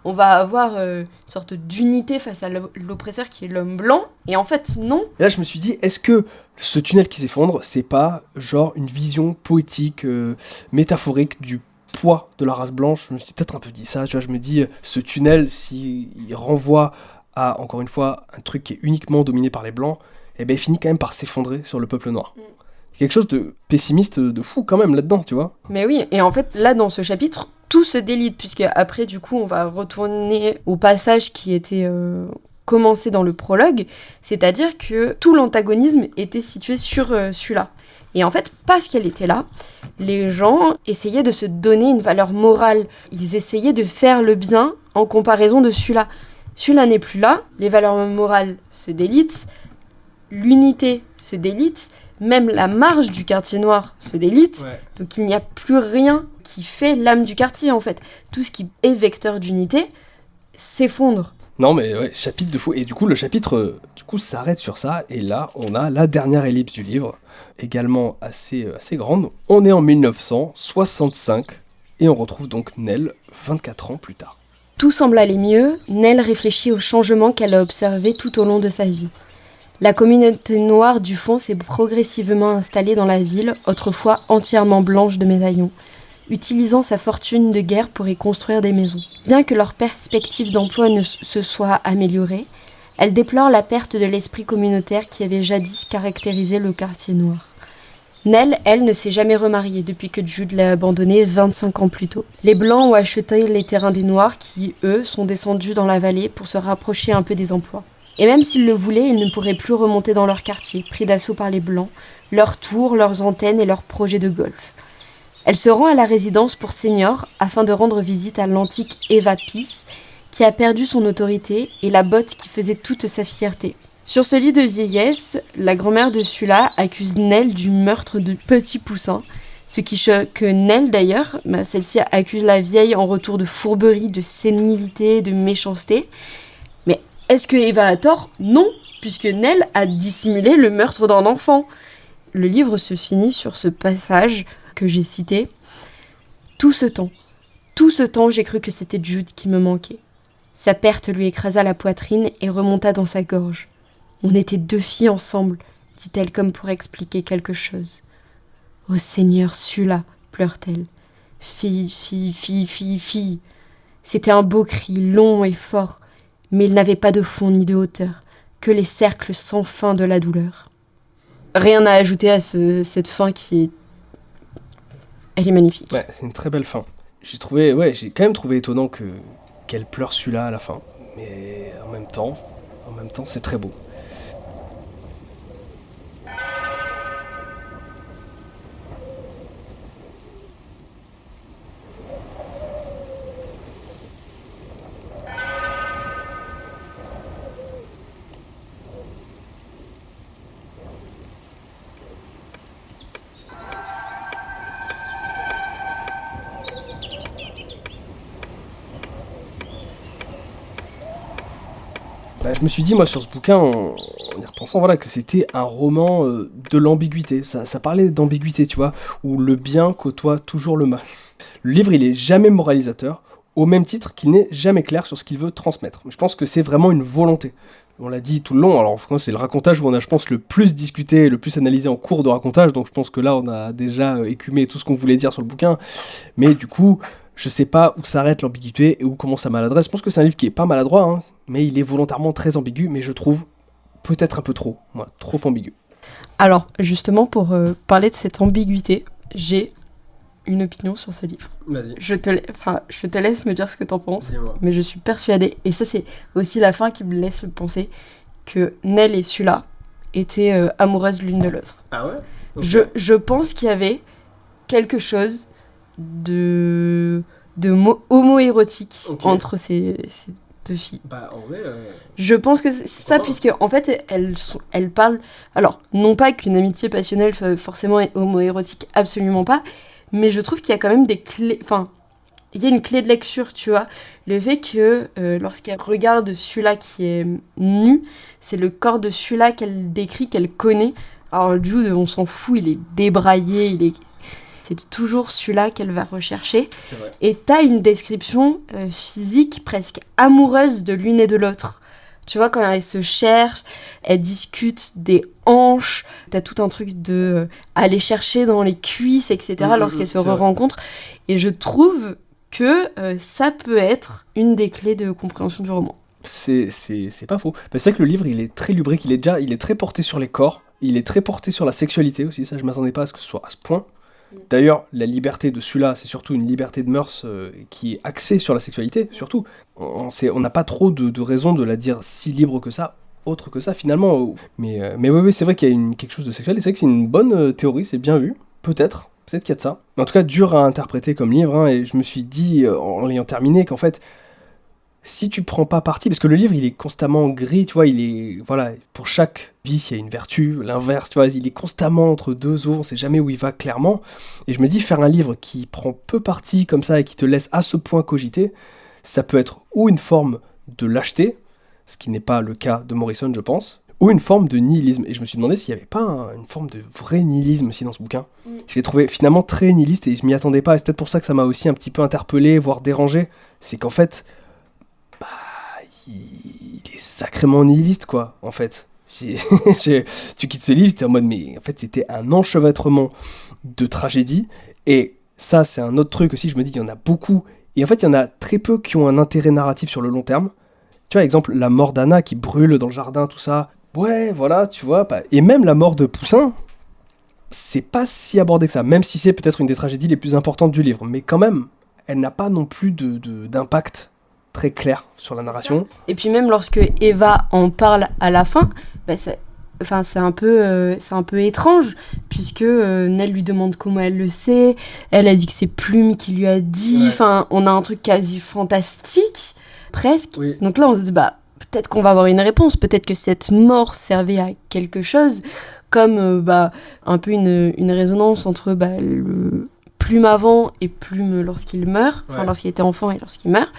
on va avoir une sorte d'unité face à l'oppresseur qui est l'homme blanc, et en fait, non. Et là, je me suis dit, est-ce que ce tunnel qui s'effondre, c'est pas genre une vision poétique, métaphorique du poids de la race blanche? Je me suis peut-être un peu dit ça, tu vois, je me dis, ce tunnel, s'il renvoie à, encore une fois, un truc qui est uniquement dominé par les blancs, eh ben, il finit quand même par s'effondrer sur le peuple noir. Quelque chose de pessimiste, de fou quand même là-dedans, tu vois. Mais oui, et en fait, là, dans ce chapitre, tout se délite, puisque après, du coup, on va retourner au passage qui était commencé dans le prologue, c'est-à-dire que tout l'antagonisme était situé sur celui-là. Et en fait, parce qu'elle était là, les gens essayaient de se donner une valeur morale. Ils essayaient de faire le bien en comparaison de celui-là. Celui-là n'est plus là, les valeurs morales se délitent, l'unité se délite, même la marge du quartier noir se délite, donc il n'y a plus rien qui fait l'âme du quartier en fait. Tout ce qui est vecteur d'unité s'effondre. Non mais ouais, chapitre de fou. Et du coup le chapitre s'arrête sur ça, et là on a la dernière ellipse du livre, également assez grande. On est en 1965, et on retrouve donc Nell 24 ans plus tard. Tout semble aller mieux, Nell réfléchit aux changements qu'elle a observés tout au long de sa vie. La communauté noire du fond s'est progressivement installée dans la ville, autrefois entièrement blanche de médaillons, utilisant sa fortune de guerre pour y construire des maisons. Bien que leur perspective d'emploi ne se soit améliorée, elle déplore la perte de l'esprit communautaire qui avait jadis caractérisé le quartier noir. Nell, elle, ne s'est jamais remariée depuis que Jude l'a abandonnée 25 ans plus tôt. Les Blancs ont acheté les terrains des Noirs qui, eux, sont descendus dans la vallée pour se rapprocher un peu des emplois. Et même s'ils le voulaient, ils ne pourraient plus remonter dans leur quartier, pris d'assaut par les Blancs, leurs tours, leurs antennes et leurs projets de golf. Elle se rend à la résidence pour seniors afin de rendre visite à l'antique Eva Peace, qui a perdu son autorité et la botte qui faisait toute sa fierté. Sur ce lit de vieillesse, la grand-mère de Sula accuse Nell du meurtre de Petit Poussin, ce qui choque Nell d'ailleurs. Celle-ci accuse la vieille en retour de fourberie, de sénilité, de méchanceté. Mais est-ce que Eva a tort ? Non, puisque Nell a dissimulé le meurtre d'un enfant. Le livre se finit sur ce passage que j'ai cité. Tout ce temps, j'ai cru que c'était Jude qui me manquait. Sa perte lui écrasa la poitrine et remonta dans sa gorge. On était deux filles ensemble, dit-elle comme pour expliquer quelque chose. Ô Seigneur, Sula, pleure-t-elle. Fille, fille, fille, fille, fille. C'était un beau cri, long et fort, mais il n'avait pas de fond ni de hauteur, que les cercles sans fin de la douleur. Rien à ajouter à cette fin qui est... Elle est magnifique. Ouais, c'est une très belle fin. J'ai quand même trouvé étonnant qu'elle pleure celui-là à la fin, mais en même temps, c'est très beau. Je me suis dit, moi, sur ce bouquin, en y repensant, que c'était un roman de l'ambiguïté. Ça parlait d'ambiguïté, tu vois, où le bien côtoie toujours le mal. Le livre, il est jamais moralisateur, au même titre qu'il n'est jamais clair sur ce qu'il veut transmettre. Je pense que c'est vraiment une volonté. On l'a dit tout le long, alors c'est le racontage où on a, je pense, le plus discuté, le plus analysé en cours de racontage, donc je pense que là, on a déjà écumé tout ce qu'on voulait dire sur le bouquin. Mais du coup... Je sais pas où s'arrête l'ambiguïté et où commence sa maladresse. Je pense que c'est un livre qui est pas maladroit, mais il est volontairement très ambigu, mais je trouve peut-être un peu trop ambigu. Alors, justement, pour parler de cette ambiguïté, j'ai une opinion sur ce livre. Vas-y. Je te laisse me dire ce que t'en penses, Dis-moi. Mais je suis persuadée, et ça c'est aussi la fin qui me laisse penser, que Nell et Sula étaient amoureuses l'une de l'autre. Ah ouais? Okay. Je pense qu'il y avait quelque chose de homo-érotique entre ces deux filles. Bah, en vrai... Je pense que c'est ça, puisque en fait, elles parlent... Alors, non pas qu'une amitié passionnelle soit forcément homo-érotique, absolument pas, mais je trouve qu'il y a quand même des clés... Enfin, il y a une clé de lecture, tu vois. Le fait que lorsqu'elle regarde celui-là qui est nu, c'est le corps de celui-là qu'elle décrit, qu'elle connaît. Alors, le Jude, on s'en fout, il est débraillé, c'est toujours celui-là qu'elle va rechercher. C'est vrai. Et t'as une description physique presque amoureuse de l'une et de l'autre. Tu vois, quand elles se cherchent, elles discutent des hanches, t'as tout un truc de aller chercher dans les cuisses, etc. Lorsqu'elles se rencontrent. Et je trouve que ça peut être une des clés de compréhension du roman. C'est pas faux. Mais c'est vrai que le livre, il est très lubrique, il est très porté sur les corps, il est très porté sur la sexualité aussi, ça je m'attendais pas à ce que ce soit à ce point. D'ailleurs, la liberté de celui-là, c'est surtout une liberté de mœurs qui est axée sur la sexualité, surtout. On n'a pas trop de raison de la dire si libre que ça, autre que ça finalement. Mais oui, c'est vrai qu'il y a quelque chose de sexuel, et c'est vrai que c'est une bonne théorie, c'est bien vu, peut-être qu'il y a de ça. Mais en tout cas, dur à interpréter comme livre, hein, et je me suis dit, en l'ayant terminé, qu'en fait, si tu prends pas parti, parce que le livre il est constamment gris, tu vois, voilà, pour chaque vice il y a une vertu, l'inverse, tu vois, il est constamment entre deux eaux, on sait jamais où il va clairement, et je me dis, faire un livre qui prend peu parti comme ça et qui te laisse à ce point cogiter, ça peut être ou une forme de lâcheté, ce qui n'est pas le cas de Morrison je pense, ou une forme de nihilisme, et je me suis demandé s'il n'y avait pas une forme de vrai nihilisme aussi dans ce bouquin. Je l'ai trouvé finalement très nihiliste et je m'y attendais pas, et c'est peut-être pour ça que ça m'a aussi un petit peu interpellé, voire dérangé, c'est qu'en fait, il est sacrément nihiliste, quoi, en fait. Tu quittes ce livre, t'es en mode, mais en fait, c'était un enchevêtrement de tragédie, et ça, c'est un autre truc aussi, je me dis, il y en a beaucoup, et en fait, il y en a très peu qui ont un intérêt narratif sur le long terme. Tu vois, exemple, la mort d'Anna qui brûle dans le jardin, tout ça, ouais, voilà, tu vois, et même la mort de Poussin, c'est pas si abordé que ça, même si c'est peut-être une des tragédies les plus importantes du livre, mais quand même, elle n'a pas non plus d'impact très clair sur la narration. Et puis même lorsque Eva en parle à la fin, bah c'est un peu étrange, puisque Nell lui demande comment elle le sait, elle a dit que c'est Plume qui lui a dit, enfin on a un truc quasi fantastique, presque. Oui. Donc là on se dit, bah peut-être qu'on va avoir une réponse, peut-être que cette mort servait à quelque chose, comme un peu une résonance entre le Plume avant et Plume lorsqu'il meurt, enfin lorsqu'il était enfant et lorsqu'il meurt.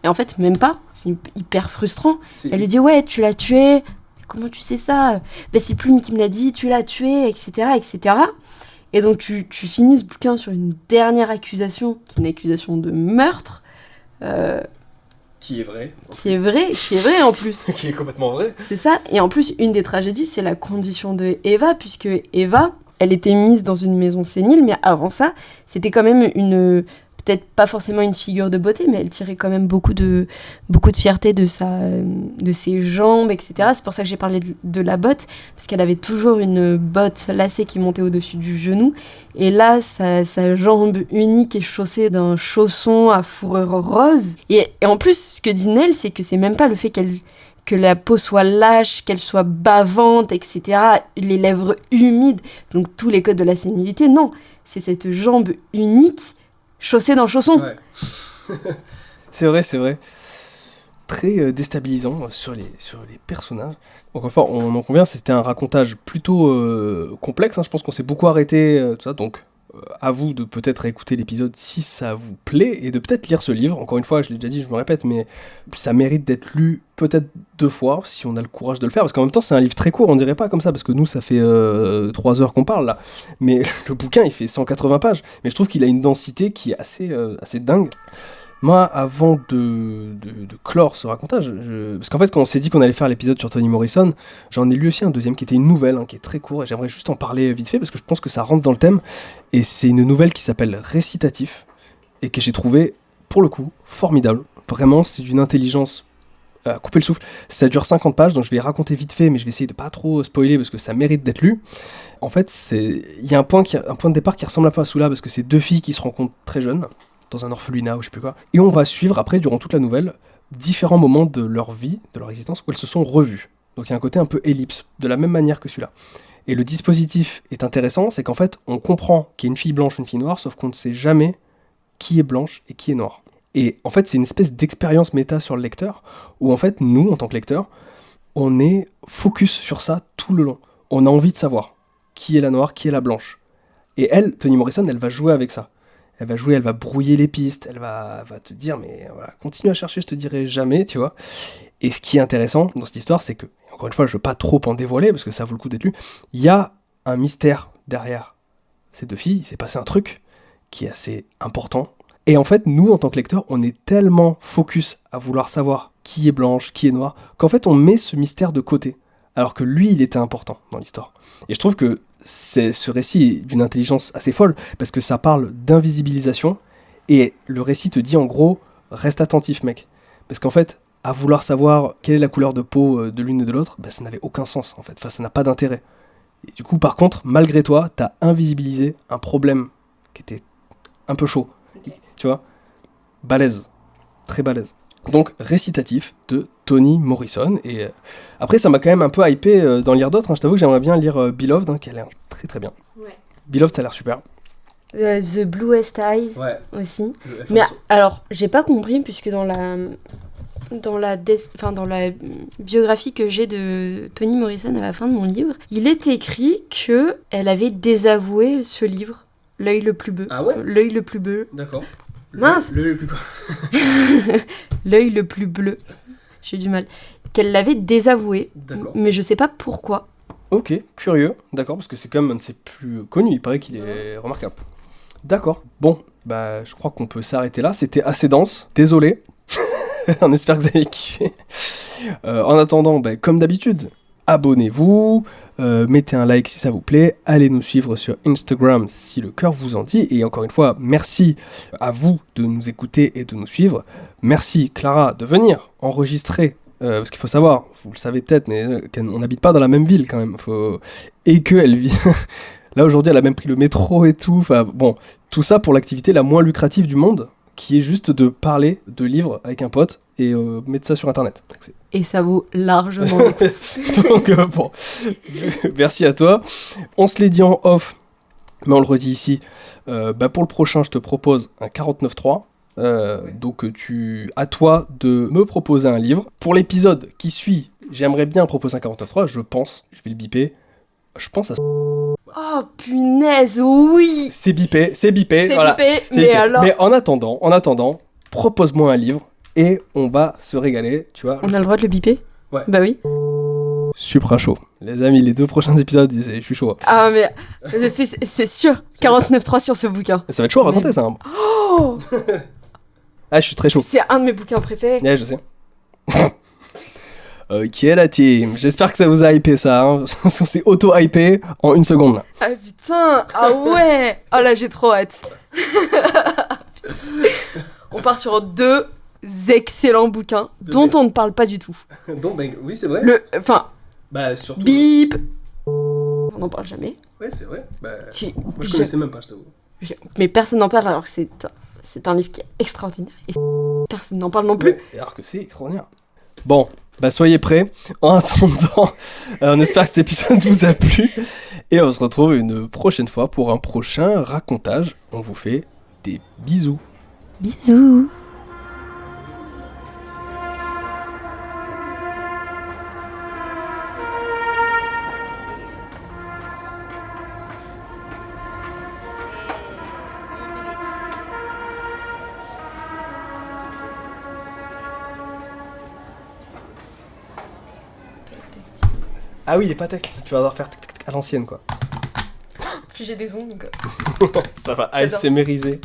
Et en fait, même pas. C'est hyper frustrant. Elle lui dit, ouais, tu l'as tué. Comment tu sais ça? C'est Plume qui me l'a dit, tu l'as tué, etc., etc. Et donc, tu finis ce bouquin sur une dernière accusation, qui est une accusation de meurtre. Qui est vraie. Qui est vraie en plus. Qui est complètement vraie. C'est ça. Et en plus, une des tragédies, c'est la condition de Eva, puisque Eva, elle était mise dans une maison sénile, mais avant ça, c'était quand même peut-être pas forcément une figure de beauté, mais elle tirait quand même beaucoup de fierté de ses jambes, etc. C'est pour ça que j'ai parlé de la botte, parce qu'elle avait toujours une botte lacée qui montait au-dessus du genou. Et là, sa jambe unique est chaussée d'un chausson à fourrure rose. Et en plus, ce que dit Nell, c'est que c'est même pas le fait que la peau soit lâche, qu'elle soit bavante, etc., les lèvres humides, donc tous les codes de la sénilité, non. C'est cette jambe unique chaussée d'un chausson. Ouais. c'est vrai. Très déstabilisant sur les personnages. Encore une fois, on en convient, c'était un racontage plutôt complexe. Hein. Je pense qu'on s'est beaucoup arrêté, tout ça. Donc, à vous de peut-être écouter l'épisode si ça vous plaît et de peut-être lire ce livre. Encore une fois, je l'ai déjà dit, je me répète, mais ça mérite d'être lu peut-être 2 fois si on a le courage de le faire. Parce qu'en même temps, c'est un livre très court, on dirait pas comme ça, parce que nous, ça fait 3 heures qu'on parle là. Mais le bouquin, il fait 180 pages. Mais je trouve qu'il a une densité qui est assez dingue. Moi, avant de clore ce racontage, parce qu'en fait, quand on s'est dit qu'on allait faire l'épisode sur Toni Morrison, j'en ai lu aussi un deuxième qui était une nouvelle, qui est très court, et j'aimerais juste en parler vite fait, parce que je pense que ça rentre dans le thème, et c'est une nouvelle qui s'appelle Récitatif, et que j'ai trouvé, pour le coup, formidable. Vraiment, c'est d'une intelligence à couper le souffle. Ça dure 50 pages, donc je vais raconter vite fait, mais je vais essayer de pas trop spoiler, parce que ça mérite d'être lu. En fait, il y a un point de départ qui ressemble un peu à celui-là, parce que c'est 2 filles qui se rencontrent très jeunes, dans un orphelinat ou je sais plus quoi. Et on va suivre après, durant toute la nouvelle, différents moments de leur vie, de leur existence, où elles se sont revues. Donc il y a un côté un peu ellipse, de la même manière que celui-là. Et le dispositif est intéressant, c'est qu'en fait, on comprend qu'il y a une fille blanche, une fille noire, sauf qu'on ne sait jamais qui est blanche et qui est noire. Et en fait, c'est une espèce d'expérience méta sur le lecteur, où en fait, nous, en tant que lecteur, on est focus sur ça tout le long. On a envie de savoir qui est la noire, qui est la blanche. Et elle, Toni Morrison, elle va jouer avec ça. Elle va brouiller les pistes, elle va te dire, mais voilà, continue à chercher, je te dirai jamais, tu vois. Et ce qui est intéressant dans cette histoire, c'est que, encore une fois, je ne veux pas trop en dévoiler, parce que ça vaut le coup d'être lu, il y a un mystère derrière ces deux filles, il s'est passé un truc qui est assez important. Et en fait, nous, en tant que lecteurs, on est tellement focus à vouloir savoir qui est blanche, qui est noire, qu'en fait, on met ce mystère de côté, alors que lui, il était important dans l'histoire. Et je trouve que ce récit est d'une intelligence assez folle, parce que ça parle d'invisibilisation, et le récit te dit en gros, reste attentif mec. Parce qu'en fait, à vouloir savoir quelle est la couleur de peau de l'une et de l'autre, bah, ça n'avait aucun sens en fait, enfin ça n'a pas d'intérêt. Et du coup par contre, malgré toi, t'as invisibilisé un problème qui était un peu chaud, tu vois, balèze, très balèze. Donc récitatif de Toni Morrison, et après ça m'a quand même un peu hypé d'en lire d'autres, hein. Je t'avoue que j'aimerais bien lire Beloved, hein, qui a l'air très très bien. Ouais. Beloved ça a l'air super. The Bluest Eyes aussi. Mais alors, j'ai pas compris, puisque dans la biographie que j'ai de Toni Morrison à la fin de mon livre, il est écrit qu'elle avait désavoué ce livre, L'œil le plus bleu. Ah ouais ? L'œil le plus bleu. D'accord. Mince. L'œil le plus quoi ? L'œil le plus bleu. J'ai du mal. Qu'elle l'avait désavoué. D'accord. Mais je sais pas pourquoi. Ok, curieux. D'accord, parce que c'est quand même un de ses plus connus. Il paraît qu'il est remarquable. D'accord. Bon, bah je crois qu'on peut s'arrêter là. C'était assez dense. Désolé. On espère que vous avez kiffé. En attendant, bah, comme d'habitude, abonnez-vous, mettez un like si ça vous plaît, allez nous suivre sur Instagram si le cœur vous en dit. Et encore une fois, merci à vous de nous écouter et de nous suivre. Merci Clara de venir enregistrer. Parce qu'il faut savoir, vous le savez peut-être, mais on n'habite pas dans la même ville quand même. Et qu'elle vit... Là aujourd'hui, elle a même pris le métro et tout. Enfin bon, tout ça pour l'activité la moins lucrative du monde, qui est juste de parler de livres avec un pote et mettre ça sur internet. Et ça vaut largement. Donc bon, merci à toi. On se l'est dit en off, mais on le redit ici. Pour le prochain, je te propose un 49.3. Donc à toi de me proposer un livre. Pour l'épisode qui suit, j'aimerais bien proposer un 49.3. Je vais le biper. Je pense à... Oh punaise, oui. C'est bipé. Voilà. Mais alors... Mais en attendant, propose-moi un livre et on va se régaler, tu vois. On a le droit de le biper ? Ouais. Bah oui. Super chaud. Les amis, les 2 prochains épisodes, je suis chaud. Ah mais c'est sûr. 49.3 sur ce bouquin. Ça va être chaud à raconter ça. Hein. Oh. Ah, je suis très chaud. C'est un de mes bouquins préférés. Ouais, je sais. Ok la team, j'espère que ça vous a hypé ça, hein. On s'est auto-hypé en 1 seconde là. Ah putain, ah ouais. Oh là j'ai trop hâte. On part sur 2 excellents bouquins dont on ne parle pas du tout. Donc oui c'est vrai. Surtout... Bip. On n'en parle jamais. Ouais c'est vrai. Moi je connaissais même pas, je t'avoue. Mais personne n'en parle alors que c'est un livre qui est extraordinaire. Et personne n'en parle non plus. Ouais, alors que c'est extraordinaire. Bon, soyez prêts. En attendant, on espère que cet épisode vous a plu. Et on se retrouve une prochaine fois pour un prochain racontage. On vous fait des bisous. Bisous. Ah oui, les patates, tu vas devoir faire à l'ancienne quoi. Puis j'ai des ongles donc... Ça va ASMRiser.